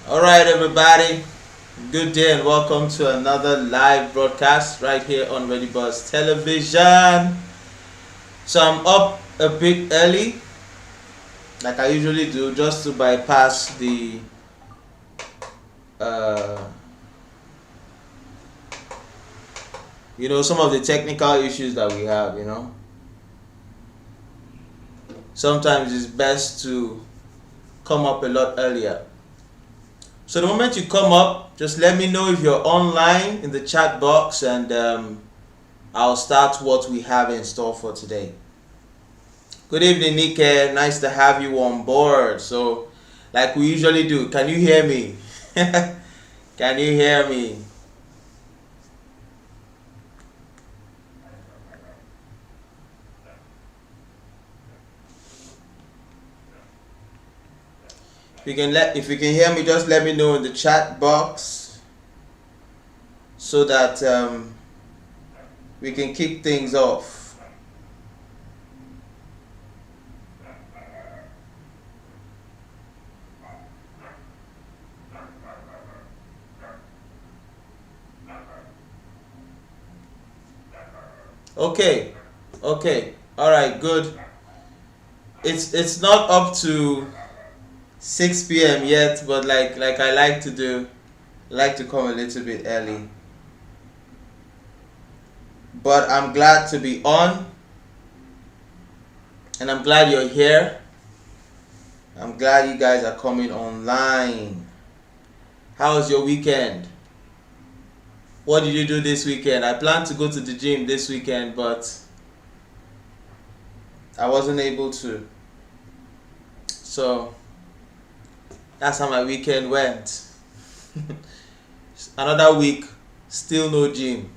All right, everybody. Good day and welcome to another live broadcast right here on Ready Buzz Television. So I'm up a bit early, like I usually do, just to bypass the uh, some of the technical issues that we have. Sometimes it's best to come up a lot earlier. So the moment you come up, just let me know if you're online in the chat box, and I'll start what we have in store for today. Good evening, Nike. Nice to have you on board. So, like we usually do, can you hear me? Can you hear me? If you can hear me, just let me know in the chat box so that we can kick things off. Okay, all right, good. It's not up to 6 p.m. yet, but like I like to do, I like to come a little bit early. But I'm glad to be on, and I'm glad you're here. I'm glad you guys are coming online. How was your weekend? What did you do this weekend? I planned to go to the gym this weekend, but I wasn't able to. So that's how my weekend went. Another week, still no gym.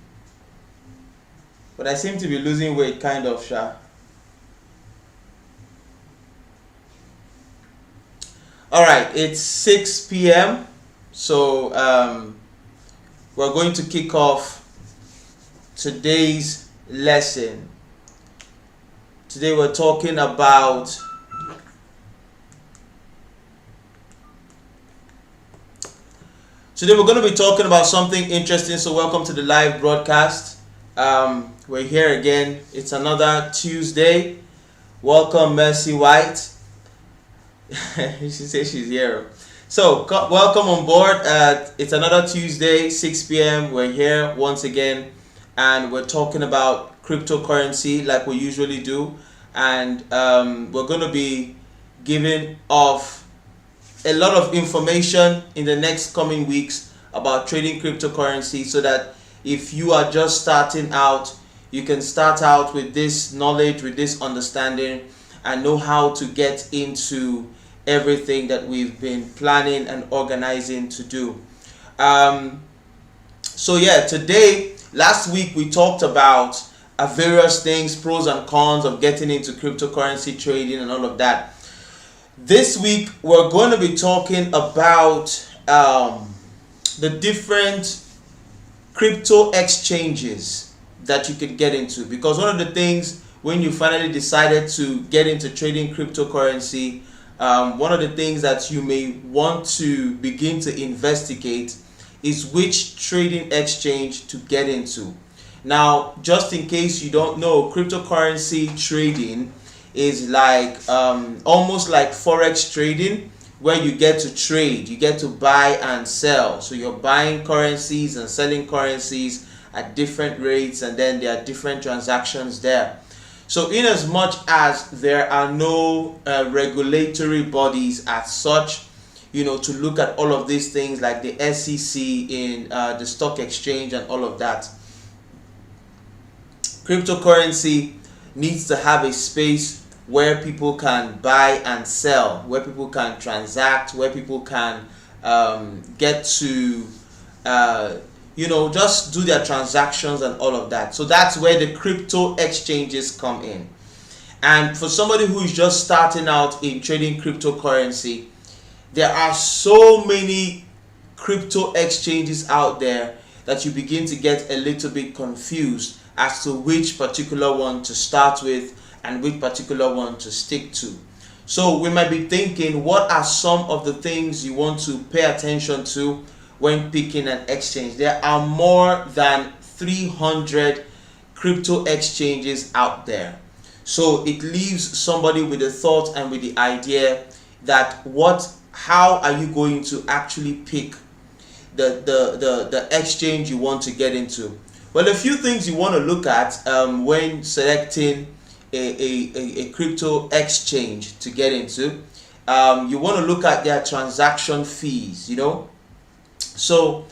But I seem to be losing weight, kind of, sha. Alright, it's 6 p.m. So we're going to kick off today's lesson. Today we're talking about going to be talking about something interesting. So welcome to the live broadcast. We're here again. It's another Tuesday. Welcome, Mercy White. She says she's here. So welcome on board. It's another Tuesday, 6 p.m. We're here once again, and we're talking about cryptocurrency like we usually do. And we're going to be giving off a lot of information in the next coming weeks about trading cryptocurrency, so that if you are just starting out, you can start out with this knowledge, with this understanding, and know how to get into everything that we've been planning and organizing to do. So yeah, last week we talked about various things, pros and cons of getting into cryptocurrency trading and all of that. This week we're going to be talking about the different crypto exchanges that you could get into, because one of the things when you finally decided to get into trading cryptocurrency, one of the things that you may want to begin to investigate is which trading exchange to get into. Now, just in case you don't know, cryptocurrency trading is like almost like forex trading, where you get to trade, you get to buy and sell. So you're buying currencies and selling currencies at different rates, and then there are different transactions there. So in as much as there are no regulatory bodies as such, to look at all of these things, like the SEC in the stock exchange and all of that, cryptocurrency needs to have a space where people can buy and sell, where people can transact, where people can get to just do their transactions and all of that. So that's where the crypto exchanges come in. And for somebody who is just starting out in trading cryptocurrency, there are so many crypto exchanges out there that you begin to get a little bit confused as to which particular one to start with and which particular one to stick to. So we might be thinking, what are some of the things you want to pay attention to when picking an exchange? There are more than 300 crypto exchanges out there. So it leaves somebody with the thought and with the idea that how are you going to actually pick the exchange you want to get into? Well, a few things you want to look at when selecting a crypto exchange to get into. You want to look at their transaction fees, So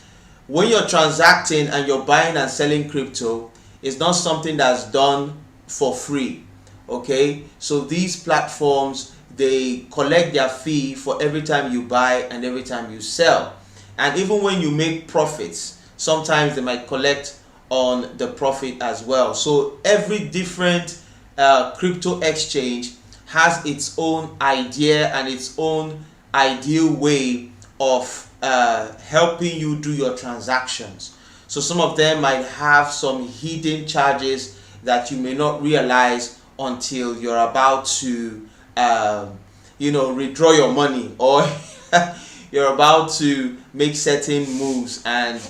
when you're transacting and you're buying and selling crypto, it's not something that's done for free. Okay, so these platforms, they collect their fee for every time you buy and every time you sell. And even when you make profits, sometimes they might collect on the profit as well. So every different crypto exchange has its own idea and its own ideal way of helping you do your transactions. So some of them might have some hidden charges that you may not realize until you're about to withdraw your money, or you're about to make certain moves and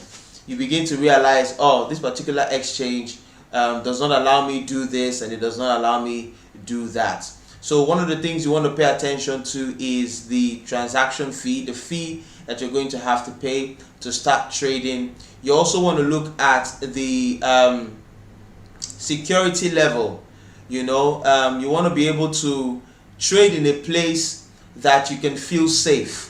you begin to realize, oh, this particular exchange does not allow me do this and it does not allow me do that. So one of the things you want to pay attention to is the transaction fee, the fee that you're going to have to pay to start trading. You also want to look at the security level. You want to be able to trade in a place that you can feel safe.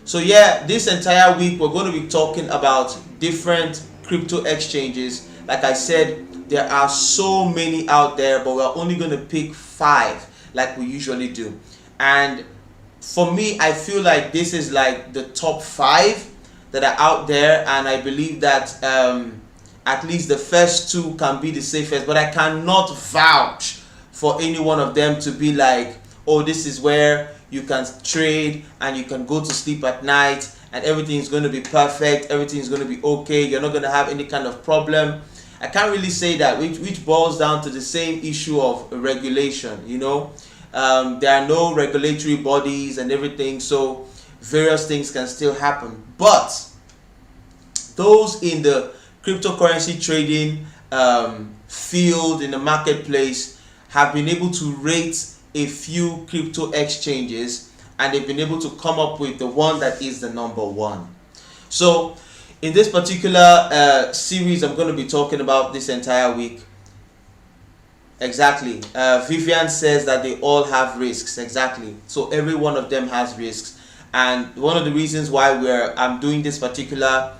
So yeah, this entire week we're going to be talking about different crypto exchanges. Like I said, there are so many out there, but we're only going to pick 5 like we usually do. And for me, I feel like this is like the top 5 that are out there, and I believe that at least the first 2 can be the safest, but I cannot vouch for any one of them to be like, oh, this is where you can trade and you can go to sleep at night and everything is going to be perfect, everything is going to be okay, you're not going to have any kind of problem. I can't really say that, which boils down to the same issue of regulation. There are no regulatory bodies and everything, so various things can still happen. But those in the cryptocurrency trading field, in the marketplace, have been able to rate a few crypto exchanges, and they've been able to come up with the one that is the number 1. So in this particular series I'm going to be talking about this entire week, exactly, Vivian says that they all have risks. Exactly, so every one of them has risks, and one of the reasons why I'm doing this particular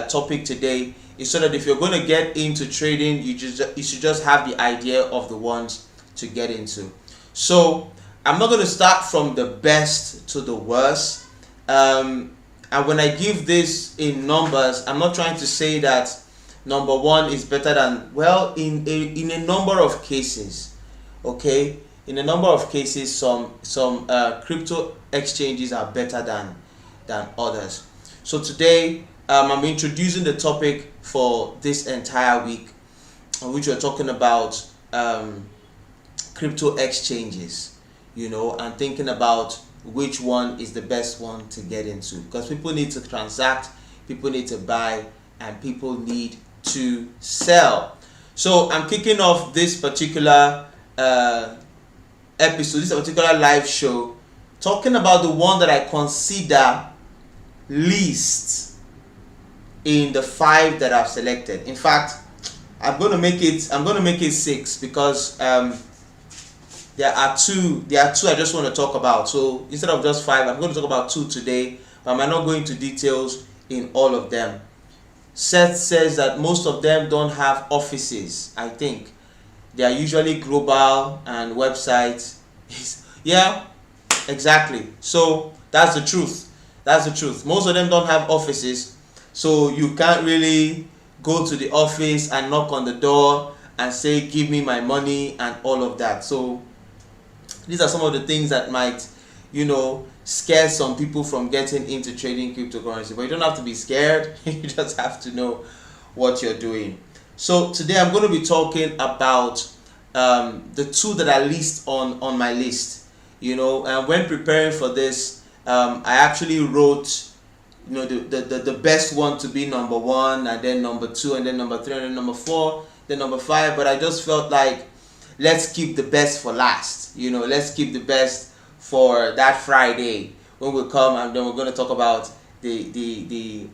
topic today is so that if you're going to get into trading, you should just have the idea of the ones to get into. So I'm not going to start from the best to the worst, and when I give this in numbers, I'm not trying to say that number 1 is better than, well, in a number of cases, okay, in a number of cases, some crypto exchanges are better than others. So today I'm introducing the topic for this entire week, in which we're talking about crypto exchanges, and thinking about which one is the best one to get into, because people need to transact, people need to buy, and people need to sell. So I'm kicking off this particular episode, this particular live show, talking about the one that I consider least in the 5 that I've selected. In fact, I'm going to make it 6, because there are two I just want to talk about. So instead of just 5, I'm going to talk about 2 today, but I might not go into details in all of them. Seth says that most of them don't have offices. I think they are usually global and websites. Yeah, exactly. So that's the truth. Most of them don't have offices, so you can't really go to the office and knock on the door and say, give me my money and all of that. So these are some of the things that might, scare some people from getting into trading cryptocurrency. But you don't have to be scared. You just have to know what you're doing. So today I'm going to be talking about the 2 that are least on my list. And when preparing for this, I actually wrote, the best one to be number one, and then number two, and then number three, and then number four, then number five. But I just felt like, let's keep the best for last. Let's keep the best for that Friday when we come, and then we're going to talk about the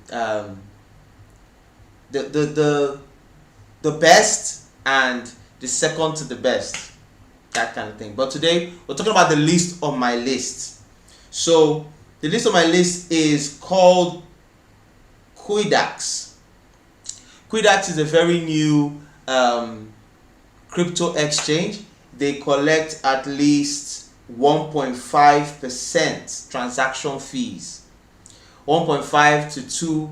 best and the second to the best, that kind of thing. But today we're talking about the least on my list. So the list on my list is called Quidax. Quidax is a very new crypto exchange. They collect at least 1.5% transaction fees. 1.5 to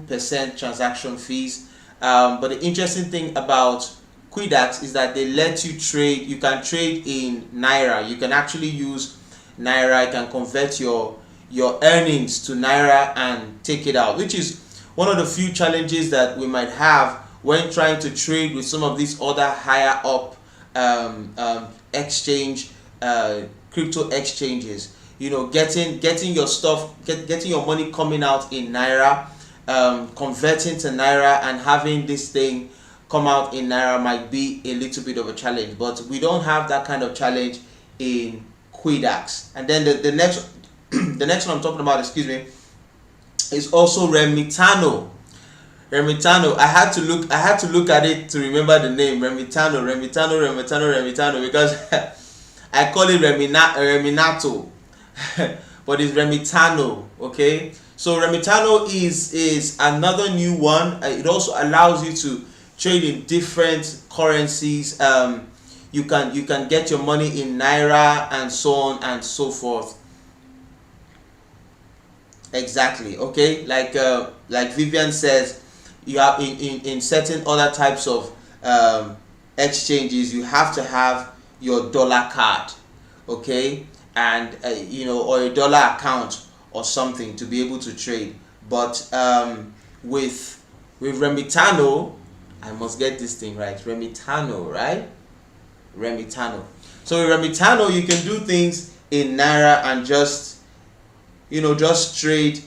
2% transaction fees. But the interesting thing about Quidax is that they let you trade. You can trade in Naira. You can actually use Naira. You can convert your earnings to Naira and take it out, which is one of the few challenges that we might have when trying to trade with some of these other higher up crypto exchanges. Getting your stuff, getting your money coming out in Naira, converting to Naira, and having this thing come out in Naira might be a little bit of a challenge. But we don't have that kind of challenge in Quidax. And then the next the next one I'm talking about, is also Remitano. I had to look at it to remember the name. Remitano, because I call it Reminato. But it's Remitano. Okay, so Remitano is another new one. It also allows you to trade in different currencies. You can get your money in Naira and so on and so forth. Exactly. Okay, like Vivian says, you have in certain other types of exchanges, you have to have your dollar card, okay, and or a dollar account or something to be able to trade. But with Remitano, I must get this thing right. Remitano, right? Remitano. So with Remitano, you can do things in Naira and just trade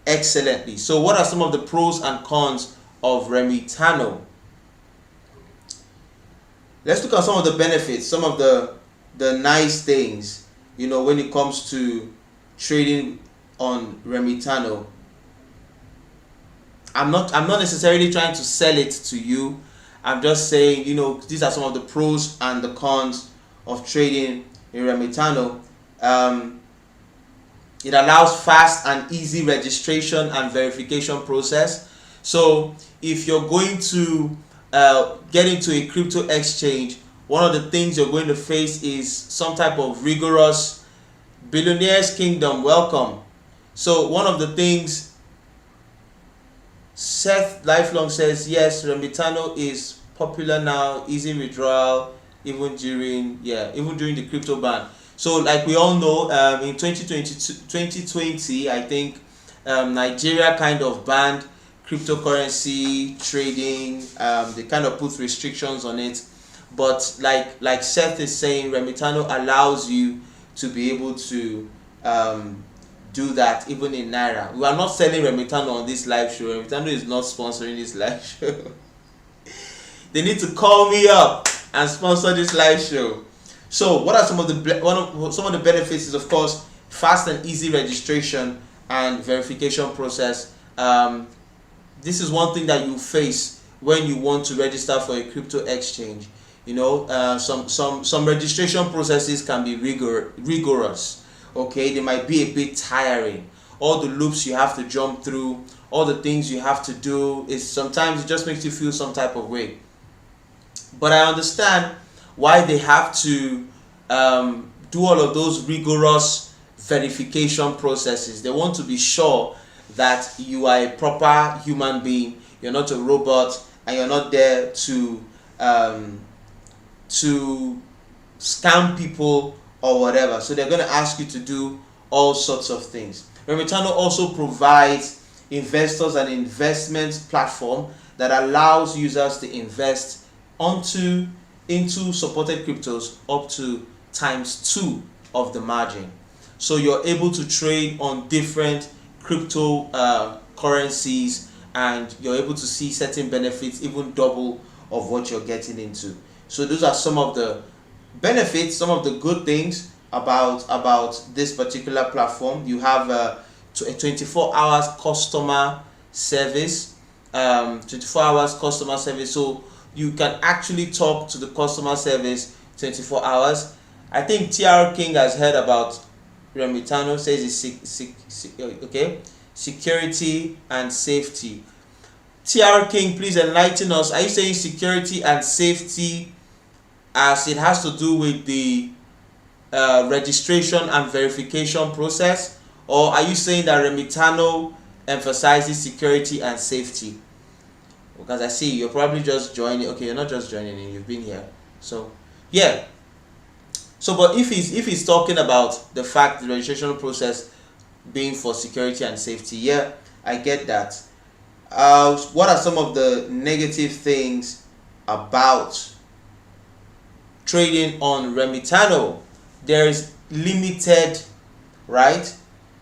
excellently. So what are some of the pros and cons of Remitano? Let's look at some of the benefits, some of the nice things, when it comes to trading on Remitano. I'm not necessarily trying to sell it to you. I'm just saying, these are some of the pros and the cons of trading in Remitano. It allows fast and easy registration and verification process. So if you're going to get into a crypto exchange, one of the things you're going to face is some type of rigorous billionaire's kingdom. Welcome. So one of the things, Seth Lifelong says, yes, Remitano is popular now, easy withdrawal, even during the crypto ban. So like we all know, in 2020, I think Nigeria kind of banned cryptocurrency trading. They kind of put restrictions on it. But like Seth is saying, Remitano allows you to be able to do that even in Naira. We are not selling Remitano on this live show. Remitano is not sponsoring this live show. They need to call me up and sponsor this live show. So what are some of the benefits? Is of course fast and easy registration and verification process. This is one thing that you face when you want to register for a crypto exchange. Some registration processes can be rigorous. Okay, they might be a bit tiring. All the loops you have to jump through, all the things you have to do, sometimes it just makes you feel some type of way. But I understand why they have to do all of those rigorous verification processes. They want to be sure that you are a proper human being. You're not a robot, and you're not there to scam people or whatever. So they're going to ask you to do all sorts of things. Remitano also provides investors an investment platform that allows users to invest into supported cryptos up to ×2 of the margin. so you're able to trade on different crypto currencies, and you're able to see certain benefits, even double of what you're getting into. So those are some of the benefits, some of the good things about this particular platform. You have a 24 hours customer service, 24 hours customer service, so you can actually talk to the customer service 24 hours. I think TR King has heard about Remitano, says it's okay, security and safety. TR King, please enlighten us. Are you saying security and safety as it has to do with the registration and verification process, or are you saying that Remitano emphasizes security and safety? Because I see you're probably just joining. Okay, you're not just joining in, you've been here. So yeah, so but if he's talking about the fact the registration process being for security and safety, yeah, I get that. What are some of the negative things about trading on Remitano? There is limited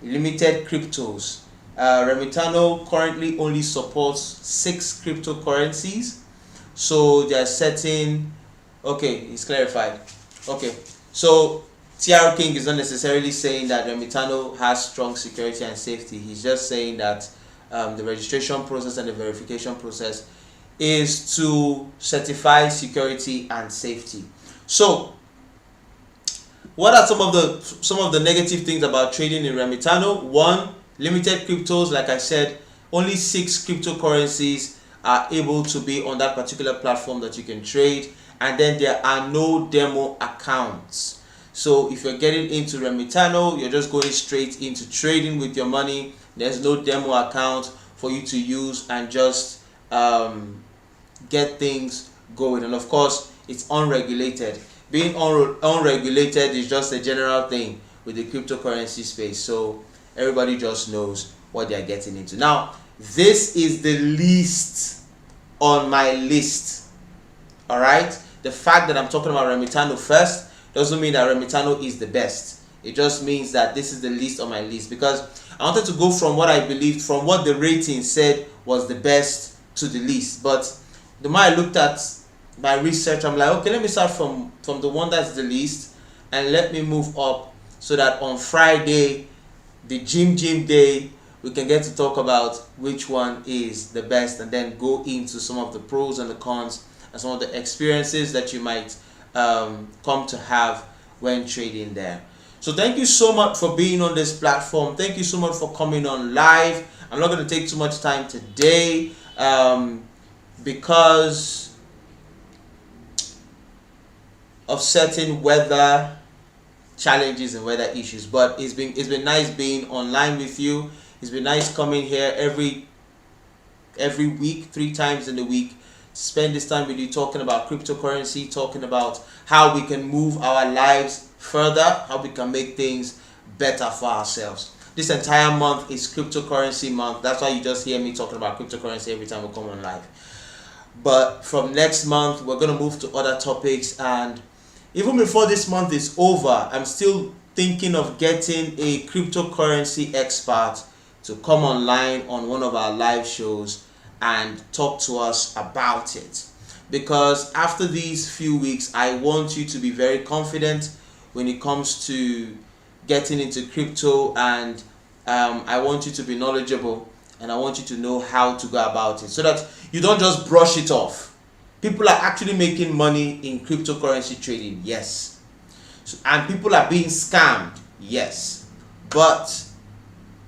cryptos. Remitano currently only supports 6 cryptocurrencies, so they are setting. Okay, it's clarified. Okay, so TR King is not necessarily saying that Remitano has strong security and safety. He's just saying that the registration process and the verification process is to certify security and safety. So what are some of the negative things about trading in Remitano? One, limited cryptos. Like I said, only 6 cryptocurrencies are able to be on that particular platform that you can trade, and then there are no demo accounts. So if you're getting into Remitano, you're just going straight into trading with your money. There's no demo account for you to use and just get things going. And of course, it's unregulated. Being unregulated is just a general thing with the cryptocurrency space, so everybody just knows what they're getting into. Now, this is the least on my list. All right, the fact that I'm talking about Remitano first doesn't mean that Remitano is the best. It just means that this is the least on my list, because I wanted to go from what I believed, from what the rating said was the best, to the least. But the more I looked at my research, I'm like, okay, let me start from the one that's the least, and let me move up, so that on Friday, the gym day, we can get to talk about which one is the best, and then go into some of the pros and the cons and some of the experiences that you might come to have when trading there. So thank you so much for being on this platform. Thank you so much for coming on live. I'm not going to take too much time today because of certain weather challenges and weather issues, but it's been nice being online with you. It's been nice coming here every week, 3 times in the week, spend this time with you, talking about cryptocurrency, talking about how we can move our lives further, how we can make things better for ourselves. This entire month is cryptocurrency month. That's why you just hear me talking about cryptocurrency every time we come on live. But from next month, we're going to move to other topics, and even before this month is over, I'm still thinking of getting a cryptocurrency expert to come online on one of our live shows and talk to us about it. Because after these few weeks, I want you to be very confident when it comes to getting into crypto, and I want you to be knowledgeable, and I want you to know how to go about it, so that you don't just brush it off. People are actually making money in cryptocurrency trading, yes. And people are being scammed, yes. But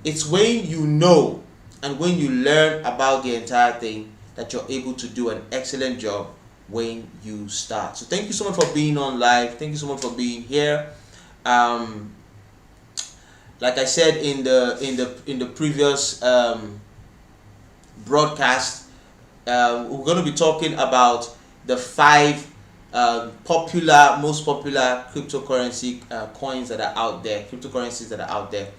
it's when you know and when you learn about the entire thing that you're able to do an excellent job when you start. So thank you so much for being on live. Thank you so much for being here. Like I said in the previous broadcast, we're going to be talking about the 5 most popular cryptocurrency coins that are out there, cryptocurrencies that are out there,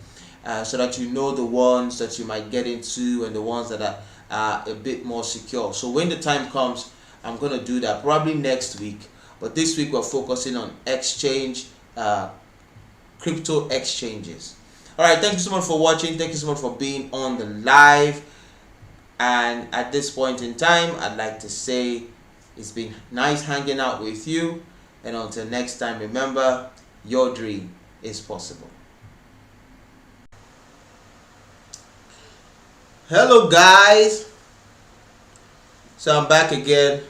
so that you know the ones that you might get into and the ones that are a bit more secure. So when the time comes, I'm going to do that probably next week. But this week we're focusing on exchange crypto exchanges. All right, thank you so much for watching. Thank you so much for being on the live. And at this point in time, I'd like to say it's been nice hanging out with you. And until next time, remember, your dream is possible. Hello guys. So I'm back again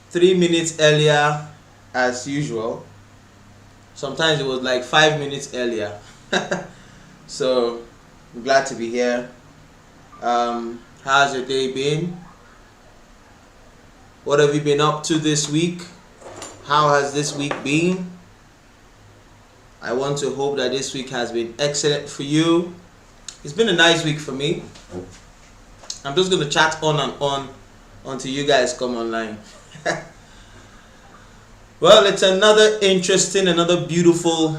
3 minutes earlier as usual. Sometimes it was like 5 minutes earlier. So I'm glad to be here. How's your day been? What have you been up to this week? How has this week been? I want to hope that this week has been excellent for you. It's been a nice week for me. I'm just going to chat on and on until you guys come online. Well, it's another interesting, another beautiful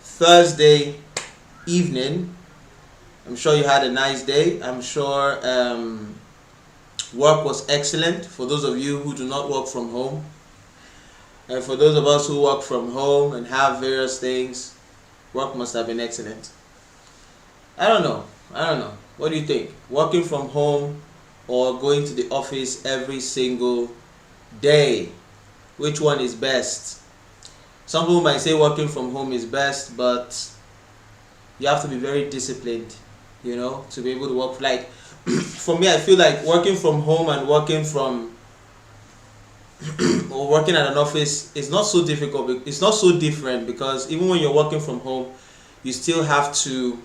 Thursday evening. I'm sure you had a nice day. I'm sure work was excellent for those of you who do not work from home. And for those of us who work from home and have various things, work must have been excellent. I don't know. What do you think? Working from home or going to the office every single day? Which one is best? Some people might say working from home is best, but you have to be very disciplined, to be able to work. Like, for me, I feel like working from home and working or working at an office is not so difficult. It's not so different, because even when you're working from home, you still have to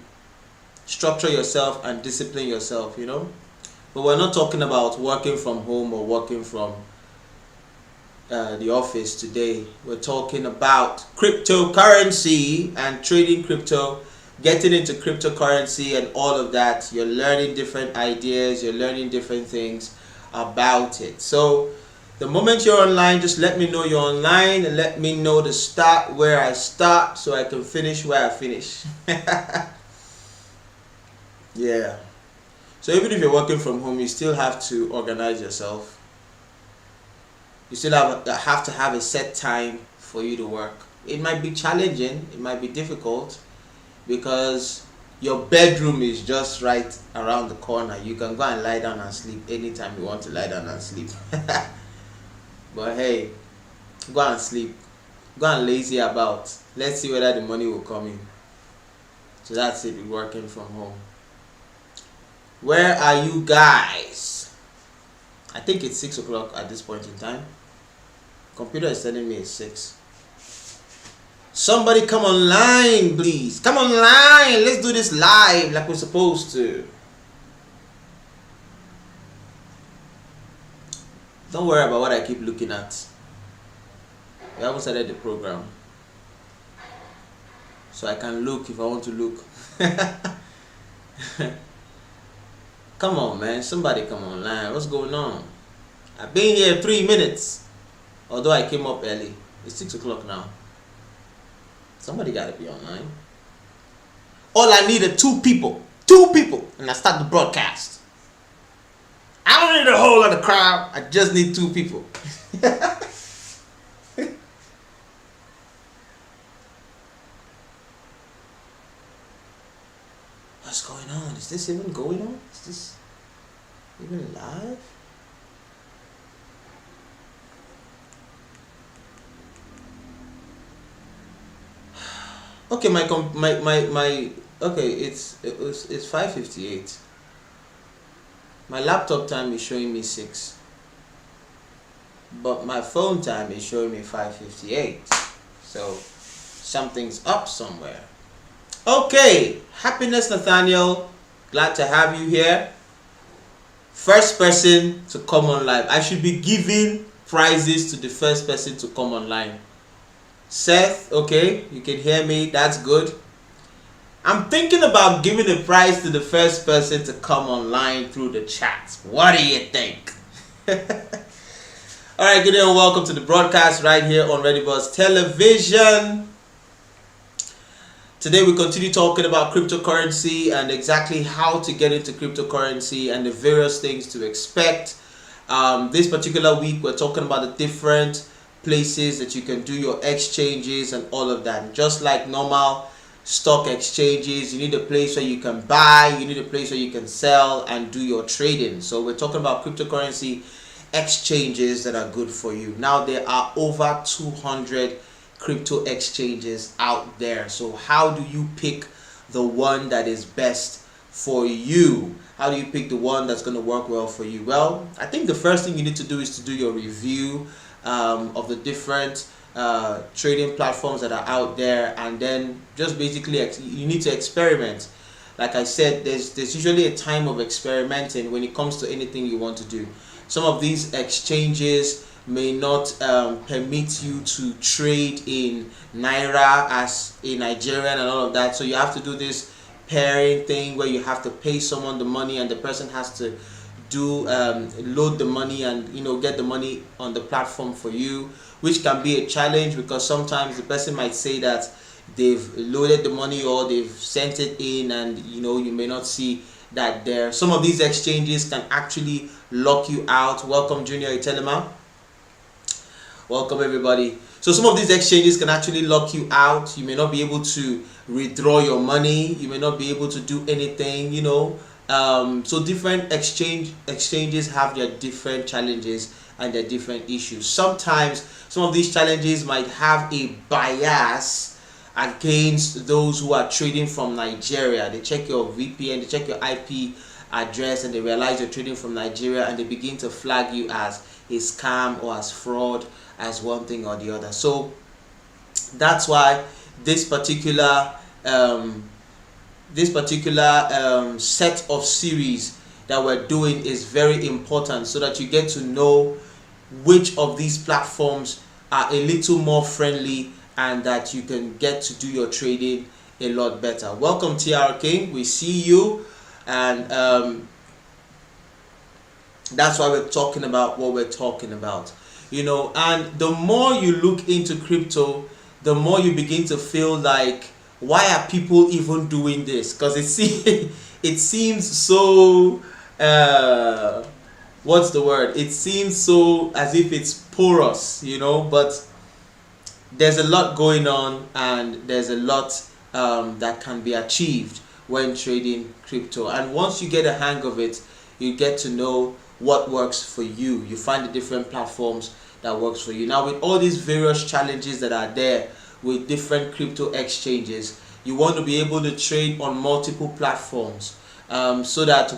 structure yourself and discipline yourself, But we're not talking about working from home or working from the office today. We're talking about cryptocurrency and trading crypto, getting into cryptocurrency and all of that. You're learning different ideas, you're learning different things about it. So the moment you're online, just let me know you're online and let me know to start where I start so I can finish where I finish. Yeah. So even if you're working from home, you still have to organize yourself. You still have to have a set time for you to work. It might be challenging, it might be difficult, because your bedroom is just right around the corner. You can go and lie down and sleep anytime you want to lie down and sleep. But hey, go and sleep. Go and lazy about. Let's see whether the money will come in. So that's it with working from home. Where are you guys? I think it's 6 o'clock at this point in time. Computer is telling me it's 6. Somebody come online, please. Come online. Let's do this live like we're supposed to. Don't worry about what I keep looking at. We haven't started the program, so I can look if I want to look. Come on, man. Somebody come online. What's going on? I've been here 3 minutes. Although I came up early. It's 6 o'clock now. Somebody got to be online. All I need are 2 people. 2 people. And I start the broadcast. I don't need a whole lot of crowd. I just need 2 people. What's going on? Is this even going on? Is this even live? Okay, okay, it's 5:58. My laptop time is showing me 6, but my phone time is showing me 5:58. So something's up somewhere. Okay, happiness Nathaniel, glad to have you here. First person to come on live. I should be giving prizes to the first person to come online. Seth, okay, you can hear me, that's good. I'm thinking about giving a prize to the first person to come online through the chat. What do you think? Alright, good day and welcome to the broadcast right here on ReadyBuzz Television. Today we continue talking about cryptocurrency and exactly how to get into cryptocurrency and the various things to expect. This particular week we're talking about the different places that you can do your exchanges and all of that. Just like normal stock exchanges, you need a place where you can buy, you need a place where you can sell and do your trading. So we're talking about cryptocurrency exchanges that are good for you. Now there are over 200 crypto exchanges out there. So how do you pick the one that is best for you? How do you pick the one that's going to work well for you? Well, I think the first thing you need to do is to do your review of the different trading platforms that are out there, and then just basically you need to experiment. Like I said, there's usually a time of experimenting when it comes to anything you want to do. Some of these exchanges may not permit you to trade in Naira as a Nigerian and all of that, so you have to do this pairing thing where you have to pay someone the money and the person has to do load the money and get the money on the platform for you, which can be a challenge because sometimes the person might say that they've loaded the money or they've sent it in, and you may not see that there. Some of these exchanges can actually lock you out. Welcome Junior Itelema. Welcome everybody. So some of these exchanges can actually lock you out. You may not be able to withdraw your money, you may not be able to do anything, so different exchanges have their different challenges and their different issues. Sometimes some of these challenges might have a bias against those who are trading from Nigeria. They check your VPN, they check your IP address, and they realize you're trading from Nigeria, and they begin to flag you as a scam or as fraud, as one thing or the other. So that's why this particular set of series that we're doing is very important, so that you get to know which of these platforms are a little more friendly and that you can get to do your trading a lot better. Welcome TR King, we see you, and that's why we're talking about what we're talking about. And the more you look into crypto, the more you begin to feel like, why are people even doing this? Because it seems so what's the word? It seems so as if it's porous, but there's a lot going on, and there's a lot that can be achieved when trading crypto. And once you get a hang of it, you get to know what works for you. You find the different platforms that works for you. Now, with all these various challenges that are there with different crypto exchanges, you want to be able to trade on multiple platforms, so that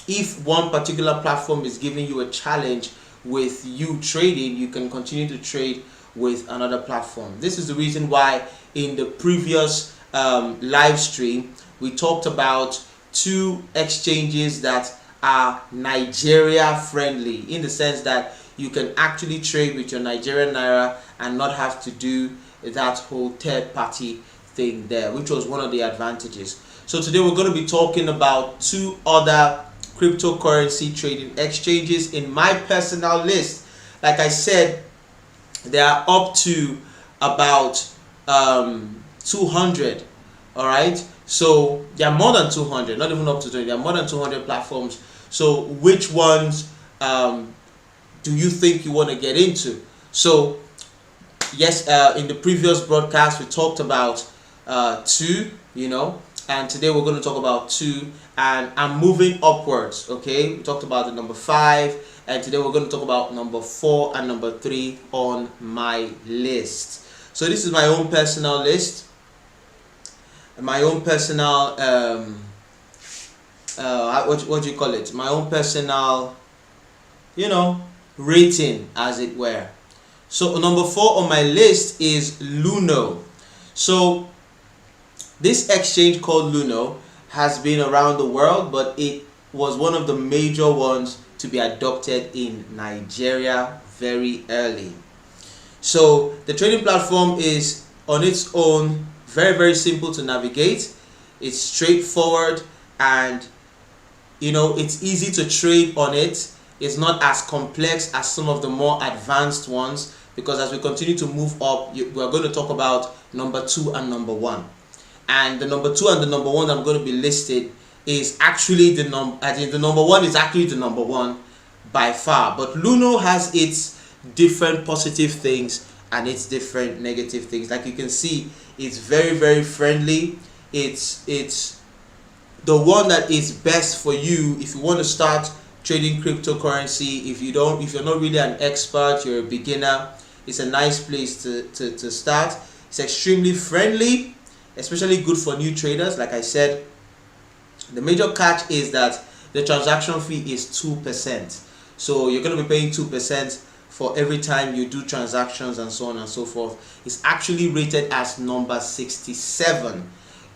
if one particular platform is giving you a challenge with you trading, you can continue to trade with another platform. This is the reason why in the previous live stream we talked about 2 exchanges that are Nigeria friendly, in the sense that you can actually trade with your Nigerian Naira and not have to do that whole third party thing there, which was one of the advantages. So today we're going to be talking about 2 other cryptocurrency trading exchanges in my personal list. Like I said, they are up to about 200. All right, so there are more than 200, not even up to 20. There are more than 200 platforms. So which ones do you think you want to get into? So yes, in the previous broadcast we talked about 2, and today we're going to talk about 2, and I'm moving upwards. Okay, we talked about the number 5, and today we're going to talk about number 4 and number 3 on my list. So this is my own personal list, my own personal what do you call it, my own personal rating, as it were. So number 4 on my list is Luno. So this exchange called Luno has been around the world, but it was one of the major ones to be adopted in Nigeria very early. So the trading platform is on its own very, very simple to navigate. It's straightforward, and it's easy to trade on it. It's not as complex as some of the more advanced ones, because as we continue to move up, we're going to talk about number 2 and number 1. And the number 2 and the number 1 I'm going to be listed is actually the number 1 is actually the number 1 by far. But Luno has its different positive things and its different negative things. Like you can see, it's very friendly. It's the one that is best for you if you want to start trading cryptocurrency. If you're not really an expert, you're a beginner, it's a nice place to start. It's extremely friendly, especially good for new traders. Like I said, the major catch is that the transaction fee is 2%. So you're going to be paying 2% for every time you do transactions and so on and so forth. It's actually rated as number 67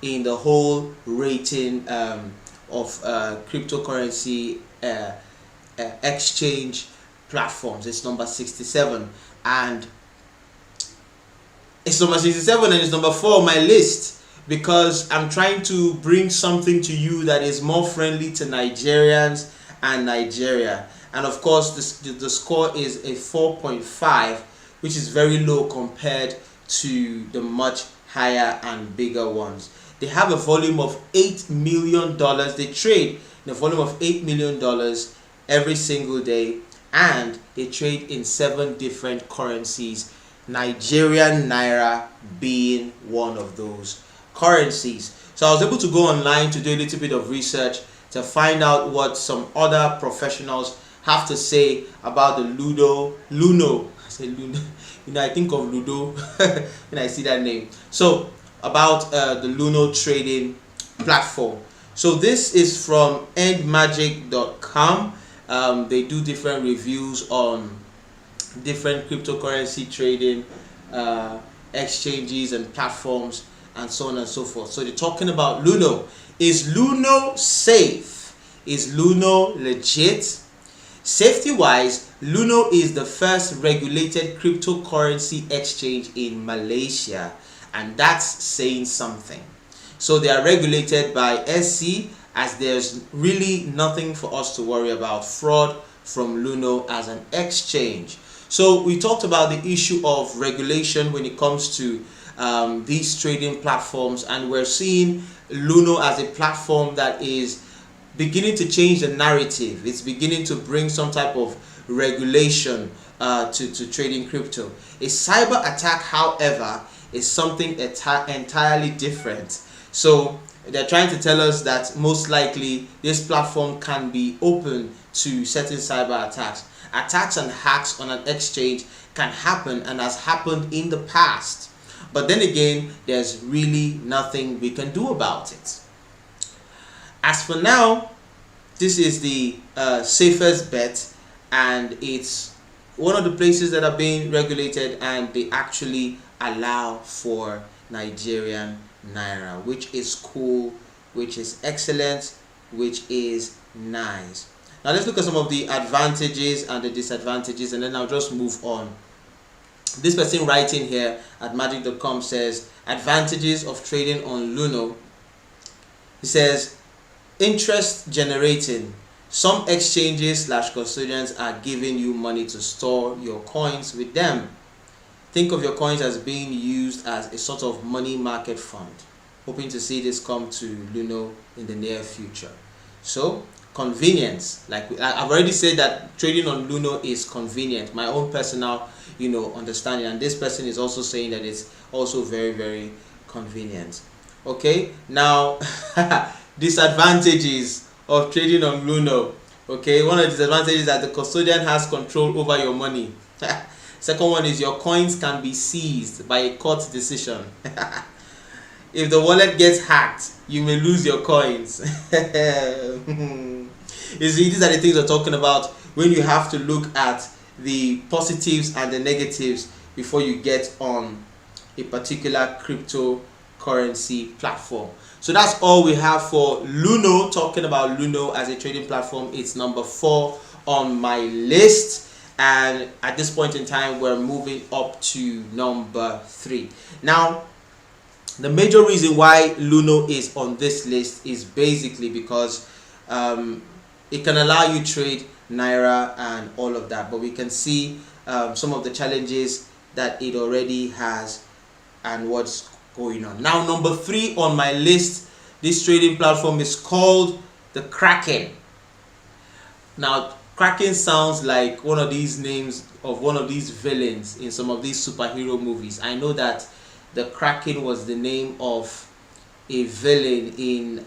in the whole rating of cryptocurrency exchange platforms. It's number 67, and it's number 4 on my list, because I'm trying to bring something to you that is more friendly to Nigerians and Nigeria. And of course, the score is a 4.5, which is very low compared to the much higher and bigger ones. They have a volume of $8 million. They trade in a volume of $8 million every single day, and they trade in 7 different currencies, Nigerian Naira being one of those currencies. So I was able to go online to do a little bit of research to find out what some other professionals have to say about the Luno. I say Luno, I think of Ludo when I see that name. So about the Luno trading platform. So this is from endmagic.com. They do different reviews on different cryptocurrency trading exchanges and platforms and so on and so forth. So they're talking about Luno. Is Luno safe? Is Luno legit? Safety wise, Luno is the first regulated cryptocurrency exchange in Malaysia, and that's saying something. So they are regulated by SC, as there's really nothing for us to worry about fraud from Luno as an exchange. So we talked about the issue of regulation when it comes to these trading platforms, and we're seeing Luno as a platform that is beginning to change the narrative. It's beginning to bring some type of regulation to trading crypto. A cyber attack, however, is something entirely different. So they're trying to tell us that most likely this platform can be open to certain cyber attacks. Attacks and hacks on an exchange can happen and has happened in the past. But then again, there's really nothing we can do about it. As for now, this is the safest bet, and it's one of the places that are being regulated, and they actually allow for Nigerian Naira, which is cool, which is excellent, which is nice. Now let's look at some of the advantages and the disadvantages, and then I'll just move on. This person writing here at magic.com says advantages of trading on Luno. He says interest generating. Some exchanges / custodians are giving you money to store your coins with them. Think of your coins as being used as a sort of money market fund. Hoping to see this come to Luno in the near future. So convenience, like I've already said that trading on Luno is convenient. My own personal understanding, and this person is also saying that it's also very convenient. Okay, now disadvantages of trading on Luno. Okay, one of the disadvantages is that the custodian has control over your money. Second one is your coins can be seized by a court decision. If the wallet gets hacked, you may lose your coins. You see, these are the things we're talking about when you have to look at the positives and the negatives before you get on a particular cryptocurrency platform. So that's all we have for Luno. Talking about Luno as a trading platform, it's number 4 on my list, and at this point in time we're moving up to number 3. Now the major reason why Luno is on this list is basically because it can allow you trade Naira and all of that, but we can see some of the challenges that it already has and what's going on. Now number 3 on my list, this trading platform is called the Kraken. Now Kraken sounds like one of these names of one of these villains in some of these superhero movies. I know that the Kraken was the name of a villain in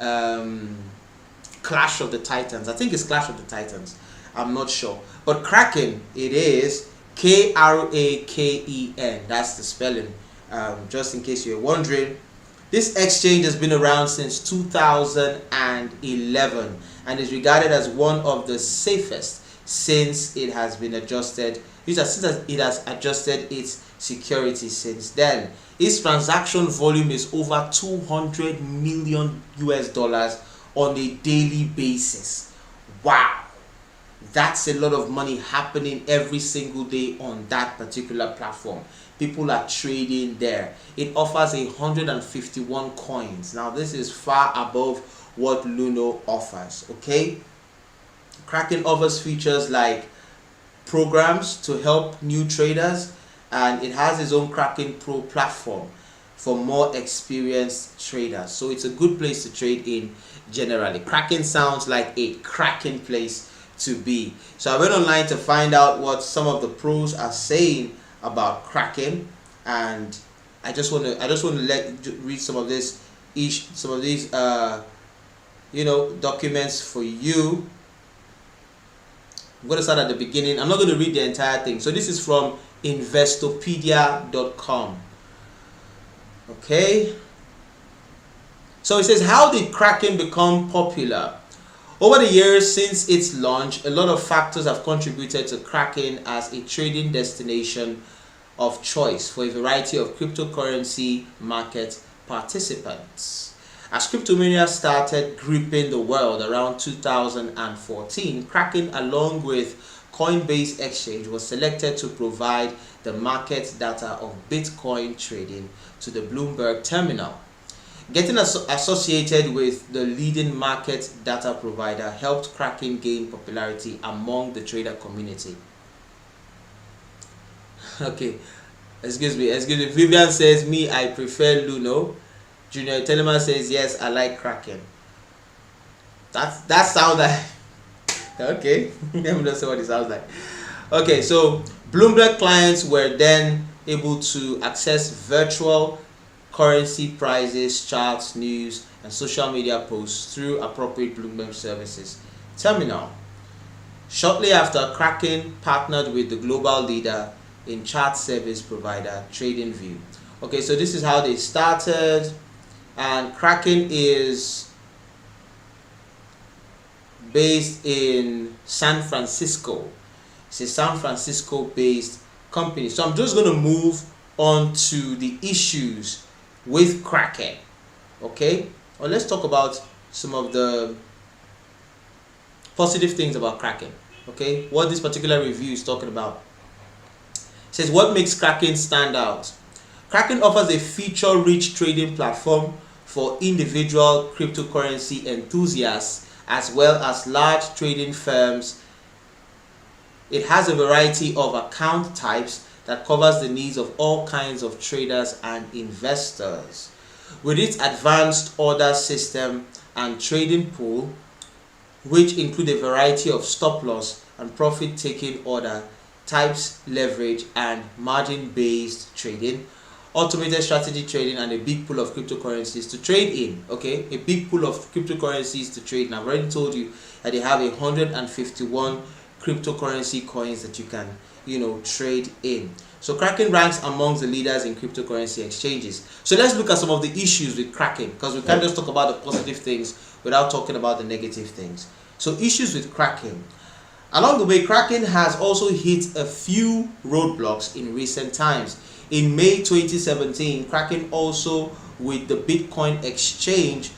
Clash of the Titans. I think it's Clash of the Titans. I'm not sure. But Kraken, it is Kraken. That's the spelling. Just in case you're wondering. This exchange has been around since 2011 and is regarded as one of the safest since it has been adjusted. It has adjusted its security since then. Its transaction volume is over 200 million US dollars on a daily basis. Wow, that's a lot of money happening every single day on that particular platform. People are trading there. It offers 151 coins. Now this is far above what Luno offers. Okay, Kraken offers features like programs to help new traders, and it has its own Kraken Pro platform for more experienced traders. So it's a good place to trade in generally. Kraken sounds like a cracking place to be. So I went online to find out what some of the pros are saying about Kraken, and I just want to read some of these documents for you. I'm going to start at the beginning. I'm not going to read the entire thing. So this is from investopedia.com. Okay, so it says, how did Kraken become popular? Over the years since its launch, a lot of factors have contributed to Kraken as a trading destination of choice for a variety of cryptocurrency market participants. As cryptomania started gripping the world around 2014, Kraken, along with Coinbase Exchange, was selected to provide the market data of Bitcoin trading to the Bloomberg terminal. Getting associated with the leading market data provider helped Kraken gain popularity among the trader community. Okay, excuse me. Vivian says, me, I prefer Luno. Junior Telemann says, yes, I like Kraken. That sounds like okay. Let me not say what it sounds like. Okay, so Bloomberg clients were then able to access virtual currency prices, charts, news, and social media posts through appropriate Bloomberg services terminal. Shortly after, Kraken partnered with the global leader in chart service provider TradingView. Okay, so this is how they started, and Kraken is based in San Francisco. It's a San Francisco based company. So I'm just going to move on to the issues with Kraken. Okay, well, let's talk about some of the positive things about Kraken. Okay, what this particular review is talking about. It says, what makes Kraken stand out? Kraken offers a feature-rich trading platform for individual cryptocurrency enthusiasts as well as large trading firms. It has a variety of account types that covers the needs of all kinds of traders and investors. With its advanced order system and trading pool, which include a variety of stop loss and profit taking order types, leverage and margin based trading, automated strategy trading, and a big pool of cryptocurrencies to trade in. Okay, a big pool of cryptocurrencies to trade. And I've already told you that they have 151 cryptocurrency coins that you can trade in. So Kraken ranks amongst the leaders in cryptocurrency exchanges. So let's look at some of the issues with Kraken, because we can't just talk about the positive things without talking about the negative things. So issues with Kraken. Along the way, Kraken has also hit a few roadblocks in recent times. In May 2017, Kraken also, with the Bitcoin exchange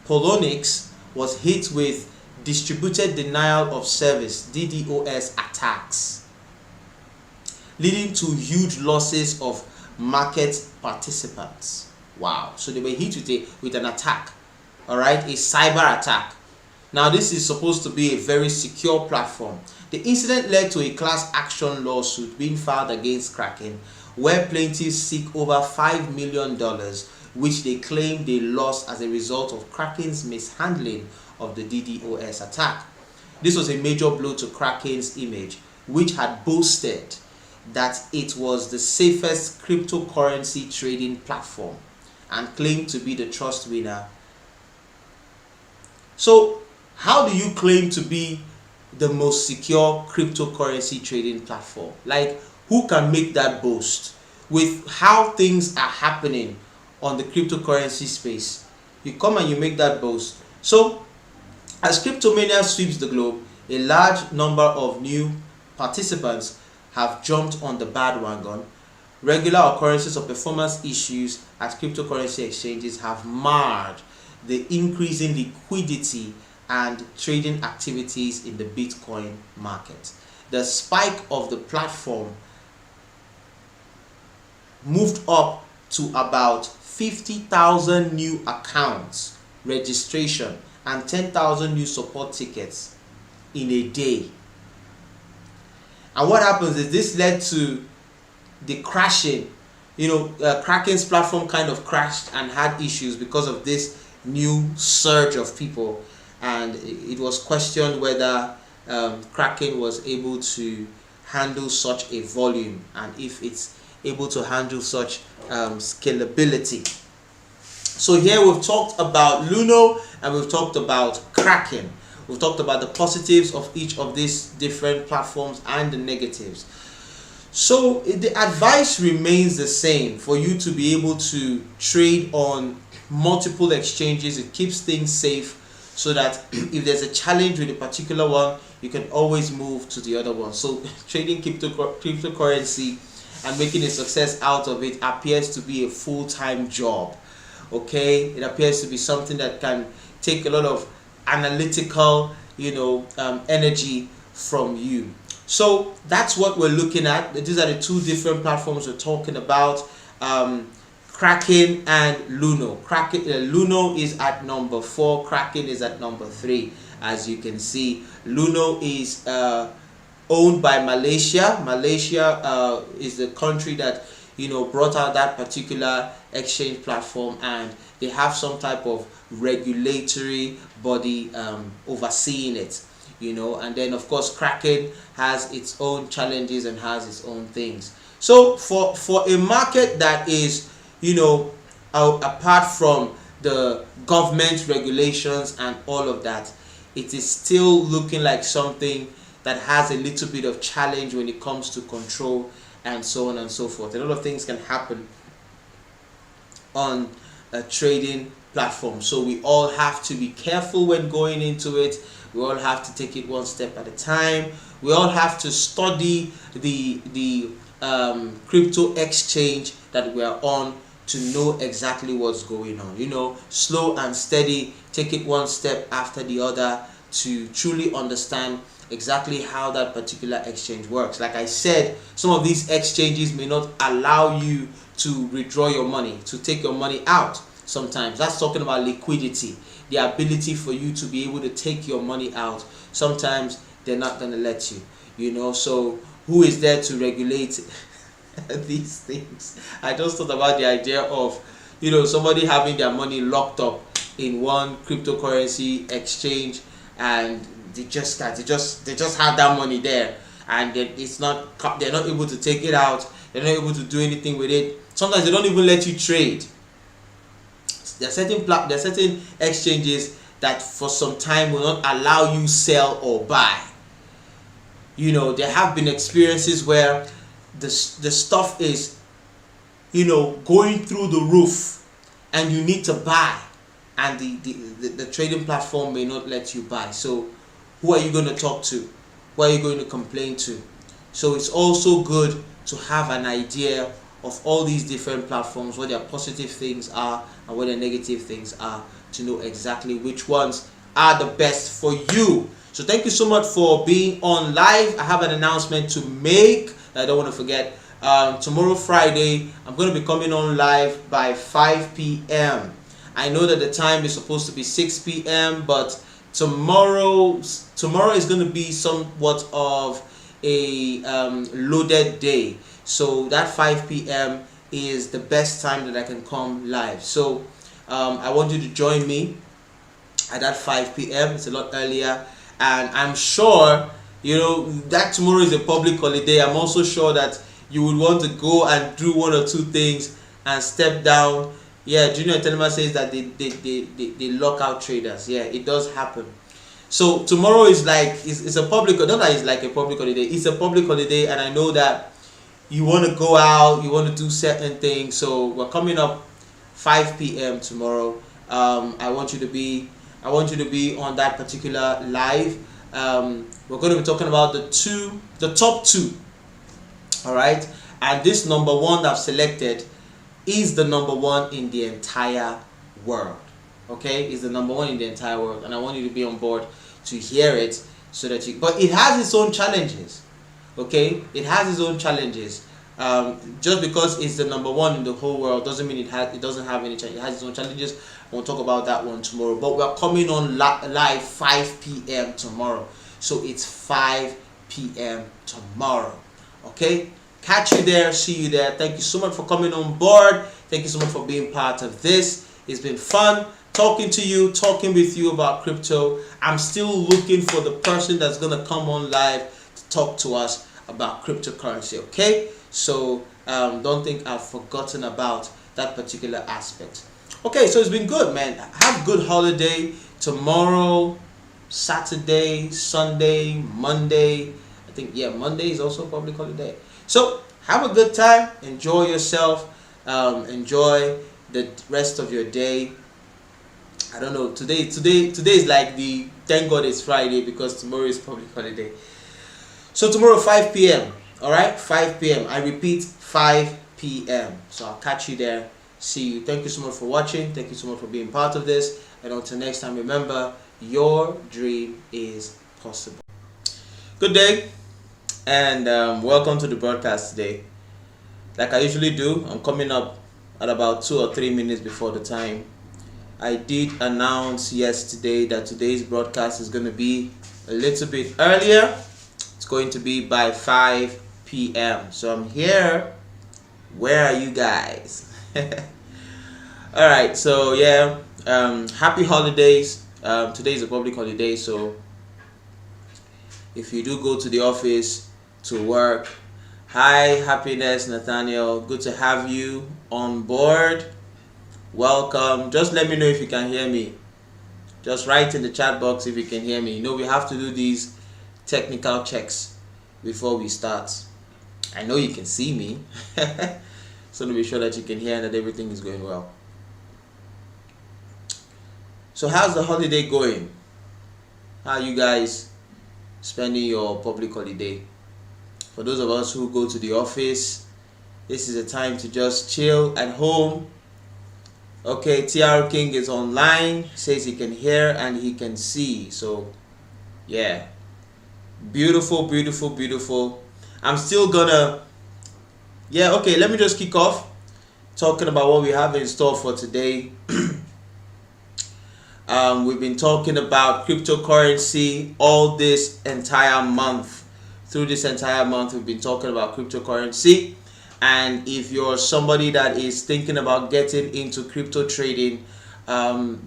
Poloniex, was hit with distributed denial of service (DDoS) attacks, leading to huge losses of market participants. Wow, so they were hit with an attack, all right, a cyber attack. Now this is supposed to be a very secure platform. The incident led to a class action lawsuit being filed against Kraken, where plaintiffs seek over $5 million, which they claim they lost as a result of Kraken's mishandling of the DDoS attack. this was a major blow to Kraken's image, which had boasted that it was the safest cryptocurrency trading platform and claimed to be the trust winner. So, how do you claim to be the most secure cryptocurrency trading platform? Like, who can make that boast with how things are happening on the cryptocurrency space? You come and you make that boast. So, as cryptomania sweeps the globe, a large number of new participants have jumped on the bandwagon. Regular occurrences of performance issues at cryptocurrency exchanges have marred the increasing liquidity and trading activities in the Bitcoin market. The spike of the platform moved up to about 50,000 new accounts registration and 10,000 new support tickets in a day. And what happens is this led to the crashing. Kraken's platform kind of crashed and had issues because of this new surge of people, and it was questioned whether Kraken was able to handle such a volume and if it's able to handle such scalability. So here we've talked about Luno and we've talked about Kraken. We've talked about the positives of each of these different platforms and the negatives. So the advice remains the same for you to be able to trade on multiple exchanges. It keeps things safe so that if there's a challenge with a particular one, you can always move to the other one. So trading cryptocurrency and making a success out of it appears to be a full-time job. Okay, it appears to be something that can take a lot of analytical energy from you. So that's what we're looking at. These are the two different platforms we're talking about, Kraken and Luno. Luno is at number 4, Kraken is at number 3. As you can see, Luno is owned by Malaysia. Malaysia is the country that brought out that particular exchange platform, and they have some type of regulatory body overseeing it, and then of course Kraken has its own challenges and has its own things. So for a market that is apart from the government regulations and all of that, it is still looking like something that has a little bit of challenge when it comes to control and so on and so forth. A lot of things can happen on a trading platform, so we all have to be careful when going into it. We all have to take it one step at a time. We all have to study the crypto exchange that we are on to know exactly what's going on. Slow and steady, take it one step after the other to truly understand exactly how that particular exchange works. Like I said, some of these exchanges may not allow you to withdraw your money, to take your money out. Sometimes that's talking about liquidity, the ability for you to be able to take your money out. Sometimes they're not going to let you, so who is there to regulate these things? I just thought about the idea of somebody having their money locked up in one cryptocurrency exchange, and they just have that money there, and they're not able to take it out. They're not able to do anything with it. Sometimes they don't even let you trade. There are certain exchanges that for some time will not allow you sell or buy. There have been experiences where the stuff is going through the roof and you need to buy, and the trading platform may not let you buy. So who are you going to talk to? Who are you going to complain to? So it's also good to have an idea of all these different platforms, what their positive things are and what their negative things are, to know exactly which ones are the best for you. So thank you so much for being on live. I have an announcement to make that I don't want to forget. Tomorrow, Friday, I'm going to be coming on live by 5 p.m. I know that the time is supposed to be 6 p.m., but tomorrow is going to be somewhat of a loaded day. So that 5 p.m. is the best time that I can come live. So I want you to join me at that 5 p.m. It's a lot earlier, and I'm sure that tomorrow is a public holiday. I'm also sure that you would want to go and do one or two things and step down. Yeah, Junior Telema says that they lock out traders. Yeah, it does happen. So tomorrow is like it's a public, not that it's like a public holiday, it's a public holiday, and I know that you want to go out, you want to do certain things. So we're coming up 5 p.m. tomorrow. I want you to be on that particular live. We're going to be talking about the top two. All right, and this number one that I've selected is the number one in the entire world. Okay, is the number one in the entire world, and I want you to be on board to hear it, so that but it has its own challenges. Okay, it has its own challenges. Just because it's the number one in the whole world doesn't mean it doesn't have any challenges. It has its own challenges. We'll talk about that one tomorrow. But we're coming on live 5 p.m. tomorrow, so it's 5 p.m. tomorrow. Okay, catch you there, see you there. Thank you so much for coming on board. Thank you so much for being part of this. It's been fun talking to you, talking with you about crypto. I'm still looking for the person that's gonna come on live to talk to us about cryptocurrency. Okay, so don't think I've forgotten about that particular aspect. Okay, so it's been good, man. Have a good holiday tomorrow, Saturday, Sunday, Monday. I think Monday is also a public holiday. So have a good time, enjoy yourself, enjoy the rest of your day. I don't know, today is like thank God it's Friday, because tomorrow is public holiday. So tomorrow 5 p.m. all right, 5 p.m. I repeat, 5 p.m. So I'll catch you there. See you. Thank you so much for watching. Thank you so much for being part of this, and until next time, remember, your dream is possible. Good day, and welcome to the broadcast today. Like I usually do, I'm coming up at about 2 or 3 minutes before the time. I did announce yesterday that today's broadcast is going to be a little bit earlier. It's going to be by 5 p.m. So I'm here. Where are you guys? All right, so yeah, happy holidays. Today is a public holiday, so if you do go to the office to work, hi, Happiness, Nathaniel, good to have you on board. Welcome. Just let me know if you can hear me. Just write in the chat box if you can hear me. We have to do these technical checks before we start. I know you can see me. So to be sure that you can hear and that everything is going well. So how's the holiday going? How are you guys spending your public holiday? For those of us who go to the office, this is a time to just chill at home. Okay, TR King is online, says he can hear and he can see. So yeah, beautiful, beautiful, beautiful. I'm still gonna, okay, let me just kick off talking about what we have in store for today. We've been talking about cryptocurrency all this entire month. Through this entire month, we've been talking about cryptocurrency. And if you're somebody that is thinking about getting into crypto trading,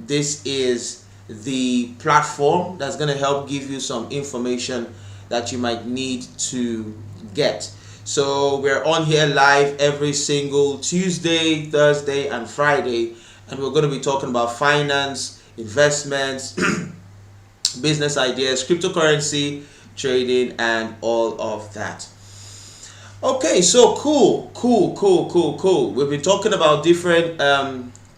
this is the platform that's going to help give you some information that you might need to get. So we're on here live every single Tuesday, Thursday, and Friday, and we're going to be talking about finance, investments, business ideas, cryptocurrency, trading, and all of that. Okay, so cool. We've been talking about different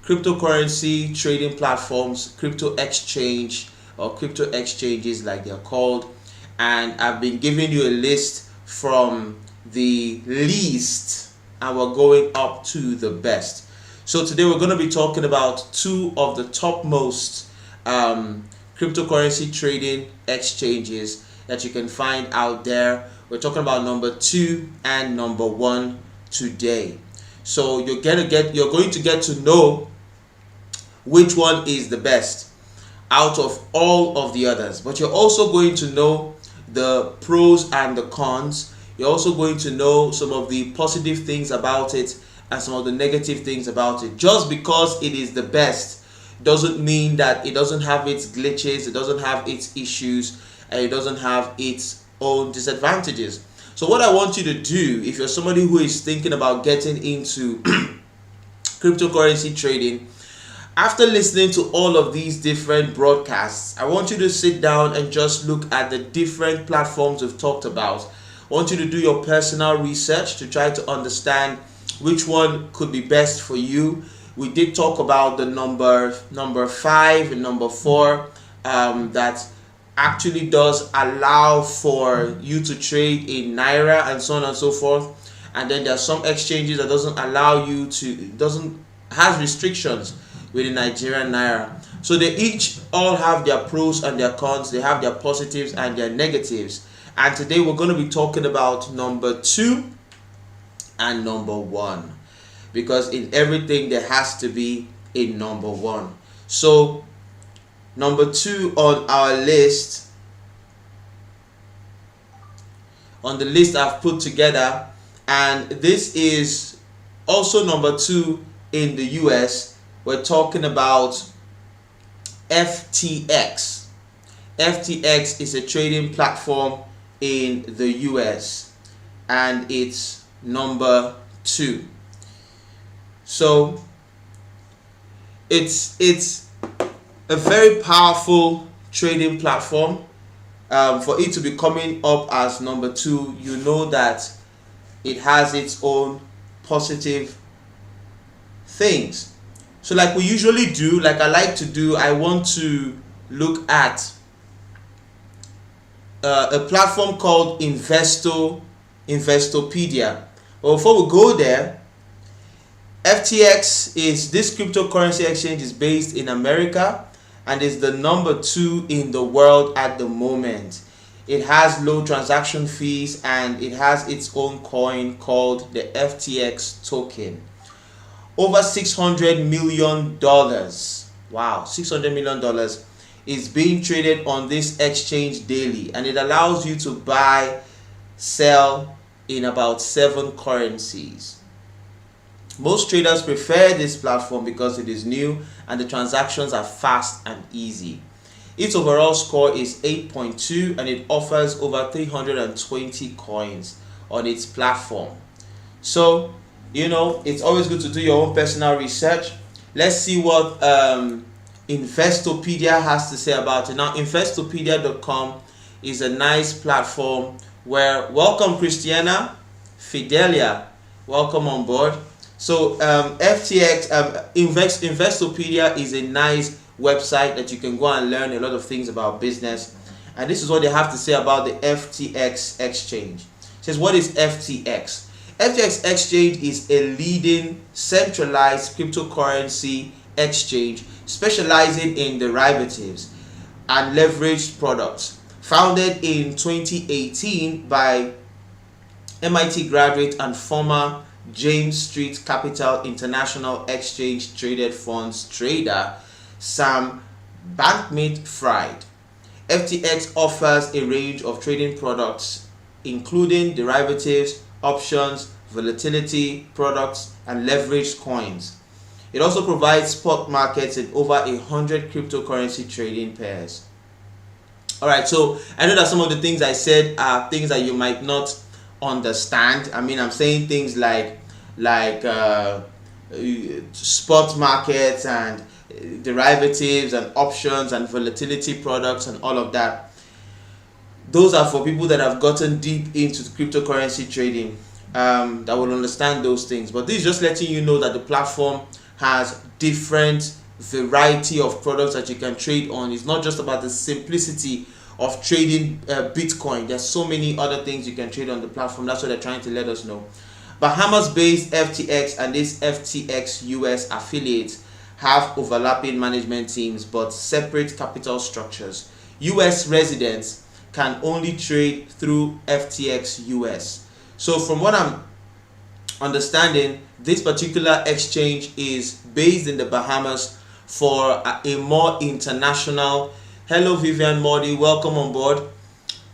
cryptocurrency trading platforms, crypto exchange or crypto exchanges like they're called, and I've been giving you a list from the least and we're going up to the best. So today we're going to be talking about two of the topmost cryptocurrency trading exchanges that you can find out there. We're talking about number 2 and number 1 today. So you're going to get to know which one is the best out of all of the others. But you're also going to know the pros and the cons. You're also going to know some of the positive things about it and some of the negative things about it. Just because it is the best doesn't mean that it doesn't have its glitches, it doesn't have its issues, and it doesn't have its own disadvantages. So what I want you to do, if you're somebody who is thinking about getting into cryptocurrency trading, after listening to all of these different broadcasts, I want you to sit down and just look at the different platforms we've talked about. I want you to do your personal research to try to understand which one could be best for you. We did talk about the number 5 and number 4 that actually does allow for you to trade in Naira and so on and so forth. And then there are some exchanges that doesn't allow you to, has restrictions with the Nigerian Naira. So they each all have their pros and their cons. They have their positives and their negatives. And today we're going to be talking about number 2 and number 1, because in everything there has to be a number 1. So number 2 on our list, on the list I've put together, and this is also number 2 in the US. We're talking about FTX. FTX is a trading platform in the US, and it's number 2. So it's a very powerful trading platform. For it to be coming up as number 2, you know that it has its own positive things. So like we usually do, like I like to do, I want to look at a platform called Investopedia. But before we go there, FTX is, this cryptocurrency exchange is based in America and is the number 2 in the world at the moment. It has low transaction fees and it has its own coin called the FTX token. Over $600 million, wow, $600 million is being traded on this exchange daily, and it allows you to buy, sell in about 7 currencies. Most traders prefer this platform because it is new and the transactions are fast and easy. Its overall score is 8.2 and it offers over 320 coins on its platform. So, you know, it's always good to do your own personal research. Let's see what Investopedia has to say about it. Now, Investopedia.com is a nice platform where, welcome Christiana, Fidelia, welcome on board. So Investopedia is a nice website that you can go and learn a lot of things about business. And this is what they have to say about the FTX exchange. It says, what is FTX? FTX Exchange is a leading centralized cryptocurrency exchange specializing in derivatives and leveraged products. Founded in 2018 by MIT graduate and former James Street Capital International Exchange Traded Funds trader Sam Bankman-Fried. FTX offers a range of trading products including derivatives, options, volatility products, and leveraged coins. It also provides spot markets in over 100 cryptocurrency trading pairs. Alright, so I know that some of the things I said are things that you might not understand. I mean, I'm saying things like spot markets and derivatives and options and volatility products and all of that. Those are for people that have gotten deep into cryptocurrency trading, that will understand those things. But this is just letting you know that the platform has different variety of products that you can trade on. It's not just about the simplicity of trading Bitcoin. There's so many other things you can trade on the platform. That's what they're trying to let us know. Bahamas-based FTX and this FTX US affiliates have overlapping management teams but separate capital structures. US residents can only trade through FTX US. So from what I'm understanding, this particular exchange is based in the Bahamas for a more international. Hello Vivian Modi, welcome on board.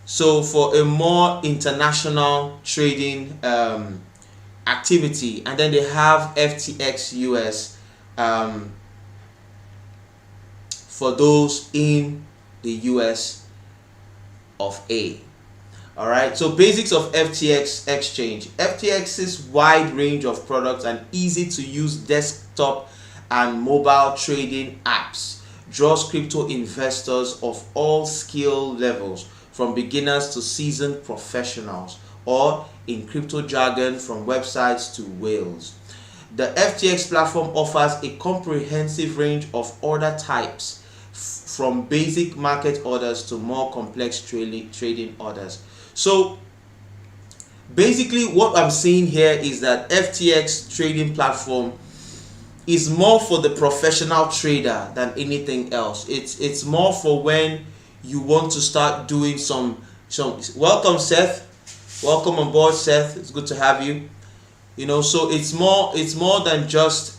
So for a more international trading activity, and then they have FTX US for those in the US of A. All right, so basics of FTX Exchange. FTX's wide range of products and easy to use desktop and mobile trading apps draws crypto investors of all skill levels, from beginners to seasoned professionals, or in crypto jargon, from websites to whales. The FTX platform offers a comprehensive range of order types, from basic market orders to more complex trading orders. So basically what I'm seeing here is that FTX trading platform is more for the professional trader than anything else. It's more for when you want to start doing some welcome Seth, welcome on board Seth, it's good to have you. You know, so it's more than just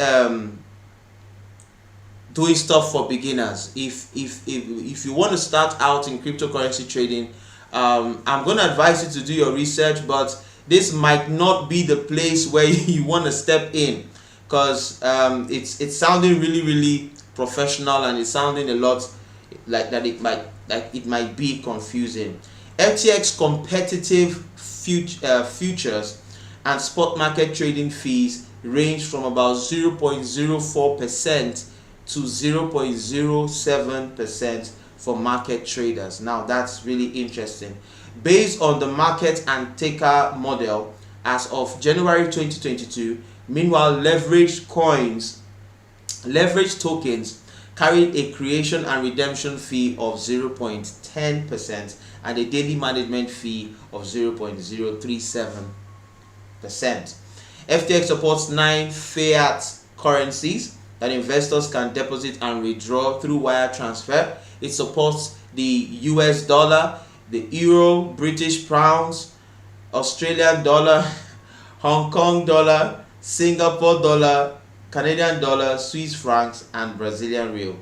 doing stuff for beginners. If you want to start out in cryptocurrency trading, I'm going to advise you to do your research, but this might not be the place where you want to step in, because it's sounding really professional, and it's sounding a lot like that it might be confusing. FTX competitive futures and spot market trading fees range from about 0.04% to 0.07% for market traders. Now that's really interesting. Based on the market and taker model as of January 2022, meanwhile leveraged tokens carried a creation and redemption fee of 0.10% and a daily management fee of 0.037%. FTX supports 9 fiat currencies that investors can deposit and withdraw through wire transfer. It supports the US dollar, the euro, British pounds, Australian dollar, Hong Kong dollar, Singapore dollar, Canadian dollar, Swiss francs, and Brazilian real.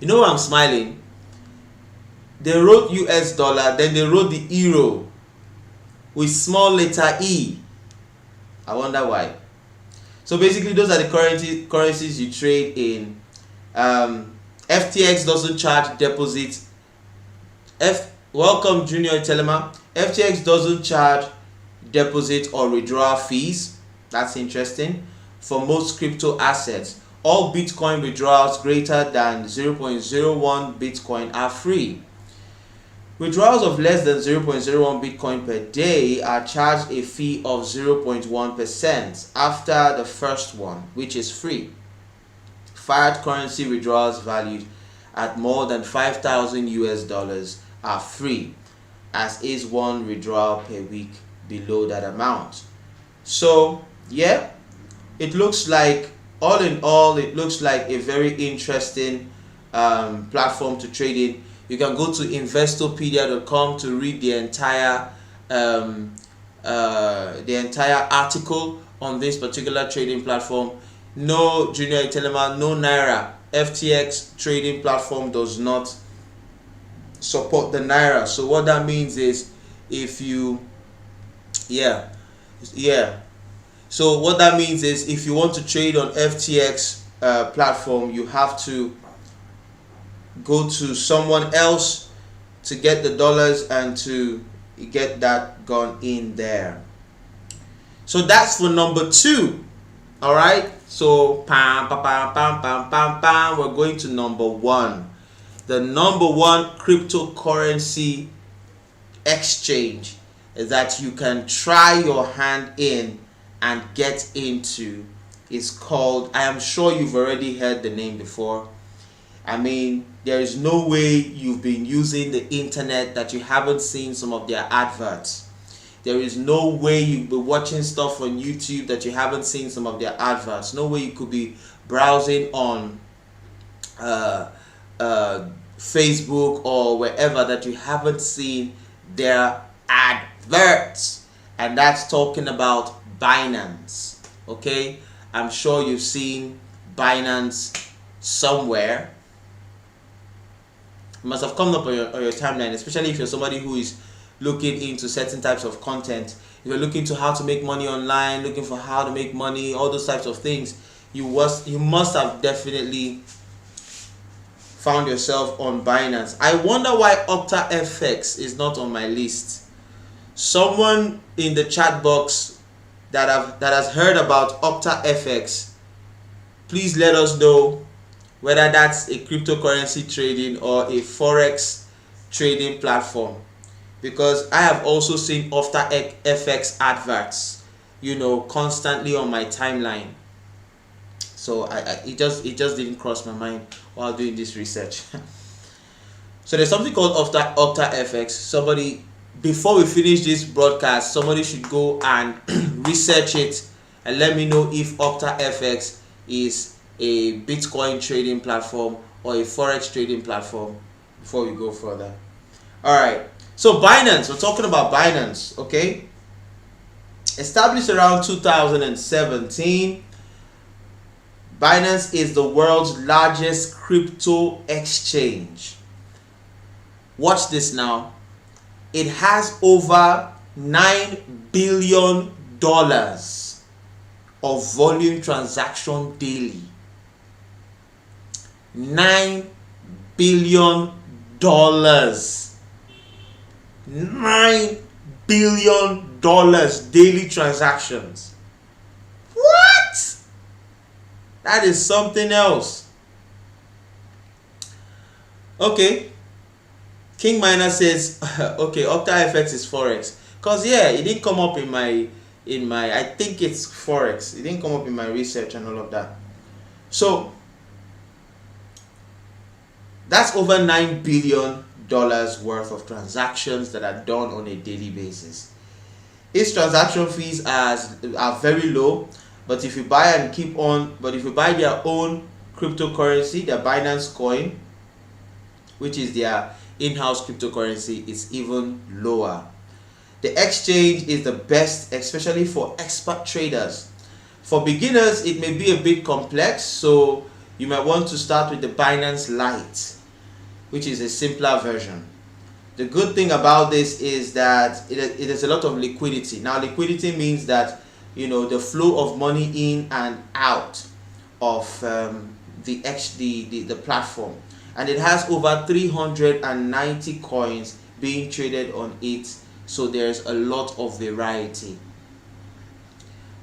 You know why I'm smiling? They wrote US dollar, then they wrote the euro with small letter E. I wonder why. So basically those are the currencies you trade in. FTX doesn't charge deposit. Welcome Junior Telema. FTX doesn't charge deposit or withdrawal fees. That's interesting. For most crypto assets, all Bitcoin withdrawals greater than 0.01 Bitcoin are free. Withdrawals of less than 0.01 Bitcoin per day are charged a fee of 0.1% after the first one, which is free. Fiat currency withdrawals valued at more than 5,000 US dollars are free, as is one withdrawal per week below that amount. So yeah, it looks like, all in all, it looks like a very interesting platform to trade in. You can go to investopedia.com to read the entire article on this particular trading platform. No, Junior Telema, no Naira. FTX trading platform does not support the Naira. So what that means is, if you so what that means is, if you want to trade on FTX platform, you have to go to someone else to get the dollars and to get that gone in there. So that's for number 2. All right, so we're going to number 1. The number 1 cryptocurrency exchange that you can try your hand in and get into is called, I am sure you've already heard the name before. I mean, there is no way you've been using the internet that you haven't seen some of their adverts. There is no way you've been watching stuff on YouTube that you haven't seen some of their adverts. No way you could be browsing on Facebook or wherever that you haven't seen their adverts. And that's talking about Binance. Okay, I'm sure you've seen Binance somewhere. It must have come up on your timeline, especially if you're somebody who is looking into certain types of content. If you're looking to how to make money online, looking for how to make money, all those types of things, you must have definitely found yourself on Binance. I wonder why OctaFX is not on my list. Someone in the chat box that has heard about OctaFX, please let us know whether that's a cryptocurrency trading or a forex trading platform, because I have also seen OctaFX adverts, constantly on my timeline. So it just didn't cross my mind while doing this research. So there's something called OctaFX. Somebody, before we finish this broadcast, somebody should go and research it and let me know if OctaFX is a Bitcoin trading platform or a forex trading platform before we go further. All right. So Binance, we're talking about Binance, okay? Established around 2017, Binance is the world's largest crypto exchange. Watch this now. It has over $9 billion of volume transaction daily. $9 billion. $9 billion daily transactions. What? That is something else. Okay. King Miner says, okay, OctaFX is forex. Cause yeah, it didn't come up in my I think it's forex. It didn't come up in my research and all of that. So that's over $9 billion worth of transactions that are done on a daily basis. Its transaction fees are very low, but if you buy their own cryptocurrency, their Binance coin, which is their in-house cryptocurrency, it's even lower. The exchange is the best, especially for expert traders. For beginners, it may be a bit complex, so you might want to start with the Binance Lite, which is a simpler version. The good thing about this is that it has a lot of liquidity. Now, liquidity means that the flow of money in and out of the platform, and it has over 390 coins being traded on it, so there's a lot of variety.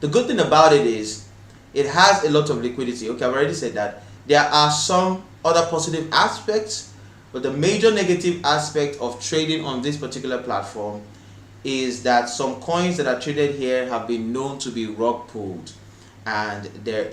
The good thing about it is it has a lot of liquidity. Okay, I've already said that. There are some other positive aspects, but the major negative aspect of trading on this particular platform is that some coins that are traded here have been known to be rug pulled, and there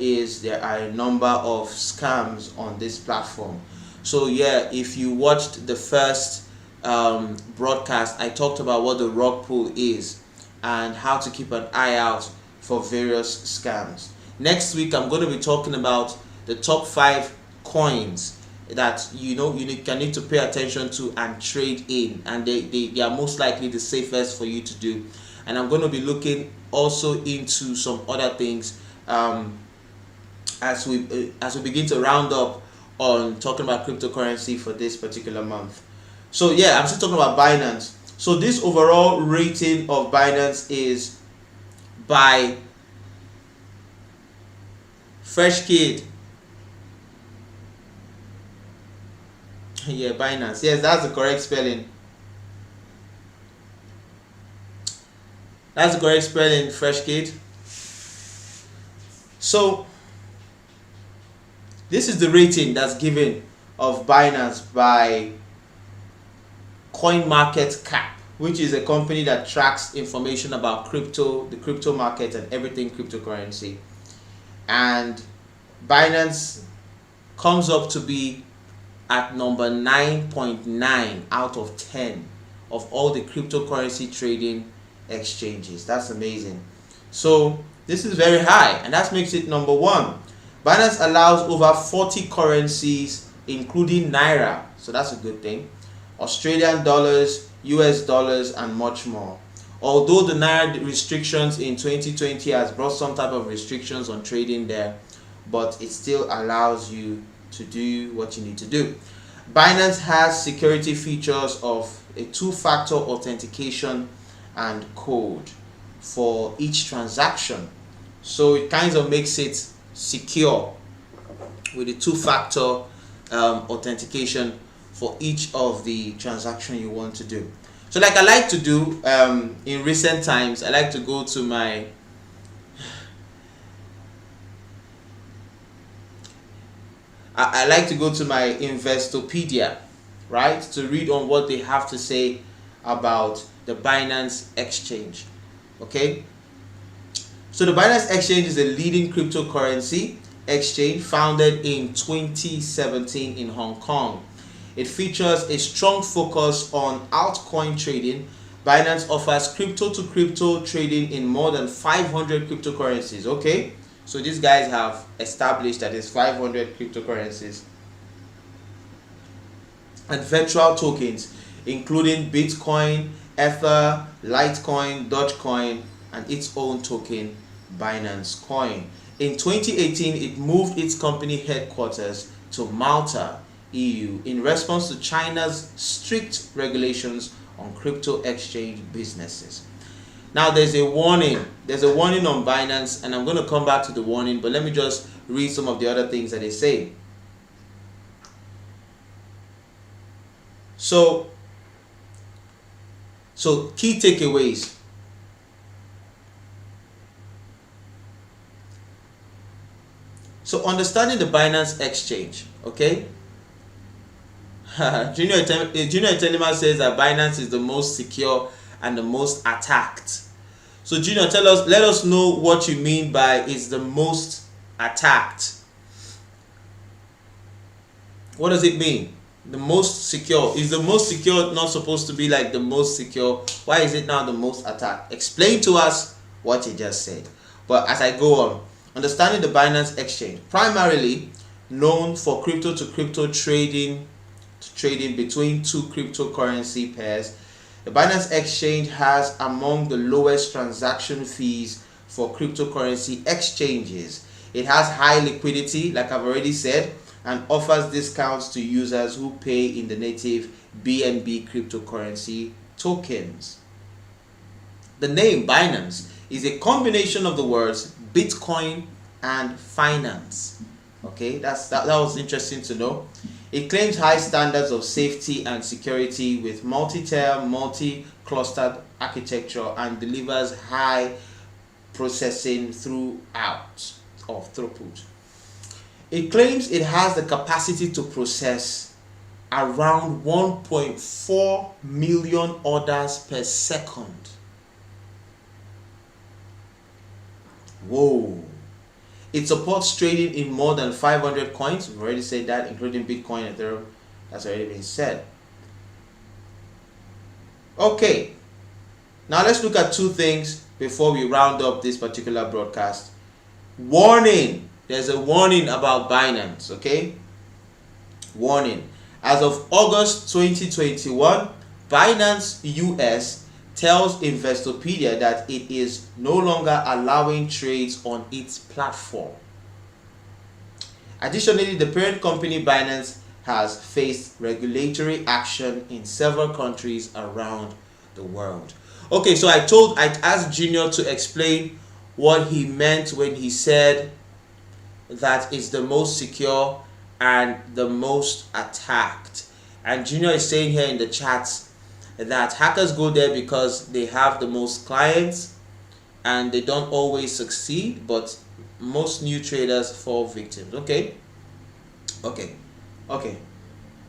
are a number of scams on this platform. So yeah, if you watched the first broadcast, I talked about what the rug pull is and how to keep an eye out for various scams. Next week, I'm going to be talking about the top 5 coins that you need to pay attention to and trade in, and they are most likely the safest for you to do. And I'm going to be looking also into some other things as we begin to round up on talking about cryptocurrency for this particular month. So yeah, I'm still talking about Binance. So this overall rating of Binance is by Fresh Kid. Yeah, Binance. Yes, that's the correct spelling. That's the correct spelling, Fresh Kid. So this is the rating that's given of Binance by CoinMarketCap, which is a company that tracks information about crypto, the crypto market, and everything cryptocurrency. And Binance comes up to be at number 9.9 out of 10 of all the cryptocurrency trading exchanges. That's amazing. So this is very high, and that makes it number 1. Binance allows over 40 currencies, including Naira, so that's a good thing, Australian dollars, US dollars, and much more. Although the Naira restrictions in 2020 has brought some type of restrictions on trading there, but it still allows you to do what you need to do. Binance has security features of a 2-factor authentication and code for each transaction, so it kind of makes it secure with a 2-factor authentication for each of the transaction you want to do. So like I like to do in recent times, I like to go to my I like to go to my Investopedia, right, to read on what they have to say about the Binance Exchange. Okay, so the Binance Exchange is a leading cryptocurrency exchange founded in 2017 in Hong Kong. It features a strong focus on altcoin trading. Binance offers crypto to crypto trading in more than 500 cryptocurrencies. Okay, so these guys have established that it's 500 cryptocurrencies and virtual tokens, including Bitcoin, Ether, Litecoin, Dogecoin, and its own token, Binance Coin. In 2018, it moved its company headquarters to Malta, EU, in response to China's strict regulations on crypto exchange businesses. Now there's a warning. There's a warning on Binance, and I'm going to come back to the warning, but let me just read some of the other things that they say. So key takeaways. So understanding the Binance Exchange, okay? Junior Telema says that Binance is the most secure and the most attacked. So Junior, let us know what you mean by is the most attacked. What does it mean? The most secure. Is the most secure not supposed to be like the most secure? Why is it now the most attacked? Explain to us what you just said. But as I go on, understanding the Binance Exchange, primarily known for crypto to crypto trading between two cryptocurrency pairs, the Binance Exchange has among the lowest transaction fees for cryptocurrency exchanges. It has high liquidity, like I've already said, and offers discounts to users who pay in the native BNB cryptocurrency tokens. The name Binance is a combination of the words Bitcoin and finance. Okay, that was interesting to know. It claims high standards of safety and security with multi-tier, multi-clustered architecture and delivers high processing throughput. It claims it has the capacity to process around 1.4 million orders per second. Whoa. It supports trading in more than 500 coins. We've already said that, including Bitcoin and Ethereum. That's already been said. Okay. Now let's look at two things before we round up this particular broadcast. Warning. There's a warning about Binance, okay? Warning. As of August 2021, Binance US tells Investopedia that it is no longer allowing trades on its platform. Additionally, the parent company Binance has faced regulatory action in several countries around the world. Okay, so I asked Junior to explain what he meant when he said that it's the most secure and the most attacked. And Junior is saying here in the chats that hackers go there because they have the most clients and they don't always succeed, but most new traders fall victims. Okay.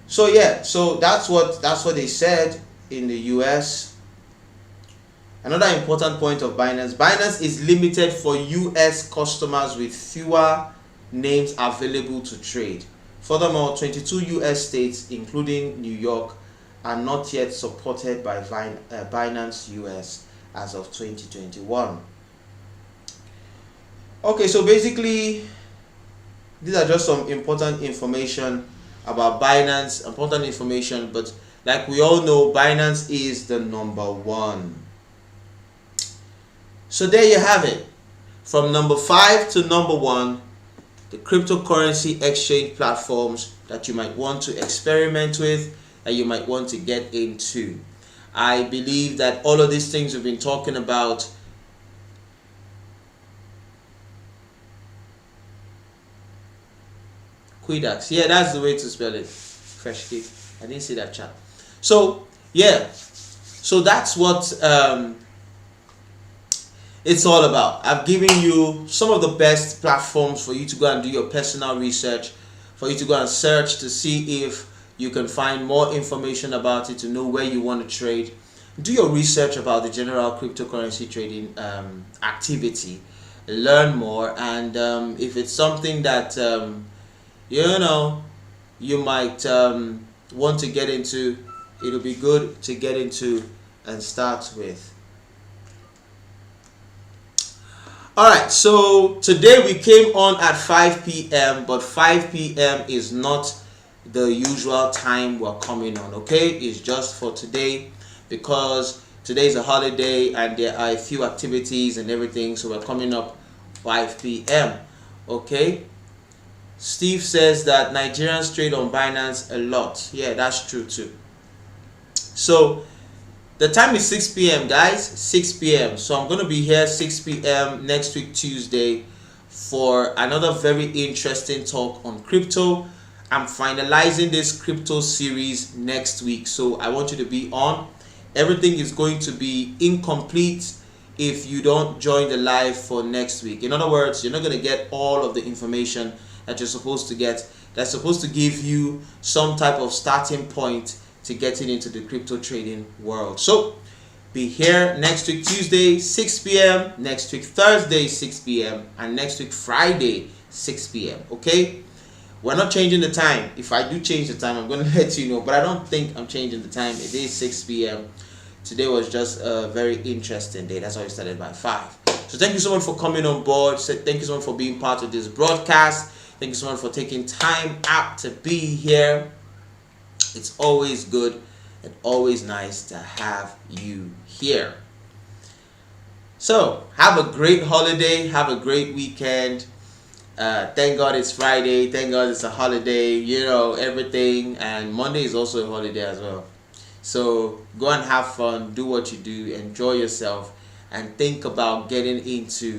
So yeah, so that's what they said in the US. Another important point of Binance is limited for US customers with fewer names available to trade. Furthermore, 22 US states, including New York, are not yet supported by Binance US as of 2021. Okay, so basically, these are just some important information about Binance, but like we all know, Binance is the number one. So there you have it. From number 5 to number 1, the cryptocurrency exchange platforms that you might want to experiment with, that you might want to get into. I believe that all of these things we've been talking about Quidax. Yeah, that's the way to spell it. Fresh cake. I didn't see that chat. So yeah, so that's what it's all about. I've given you some of the best platforms for you to go and do your personal research, for you to go and search to see if you can find more information about it, to know where you want to trade. Do your research about the general cryptocurrency trading activity, learn more, and if it's something that you know you might want to get into, it'll be good to get into and start with. Alright, so today we came on at 5 p.m. but 5 p.m. is not the usual time we're coming on, okay? It's just for today because today is a holiday and there are a few activities and everything, so we're coming up 5 p.m. okay? Steve says that Nigerians trade on Binance a lot. Yeah, that's true too. So the time is 6 p.m. guys, 6 p.m. So I'm going to be here 6 p.m. next week Tuesday for another very interesting talk on crypto. I'm finalizing this crypto series next week, so I want you to be on. Everything is going to be incomplete if you don't join the live for next week. In other words, you're not going to get all of the information that you're supposed to get. That's supposed to give you some type of starting point to getting into the crypto trading world. So be here next week Tuesday 6 p.m., next week Thursday 6 p.m., and next week Friday 6 p.m. okay? We're not changing the time. If I do change the time, I'm going to let you know, but I don't think I'm changing the time. It is 6 p.m. Today was just a very interesting day. That's why we started by 5. So thank you so much for coming on board. Thank you so much for being part of this broadcast. Thank you so much for taking time out to be here. It's always good and always nice to have you here. So have a great holiday. Have a great weekend. Thank God it's Friday. Thank God it's a holiday. You know, everything. And Monday is also a holiday as well. So go and have fun. Do what you do. Enjoy yourself. And think about getting into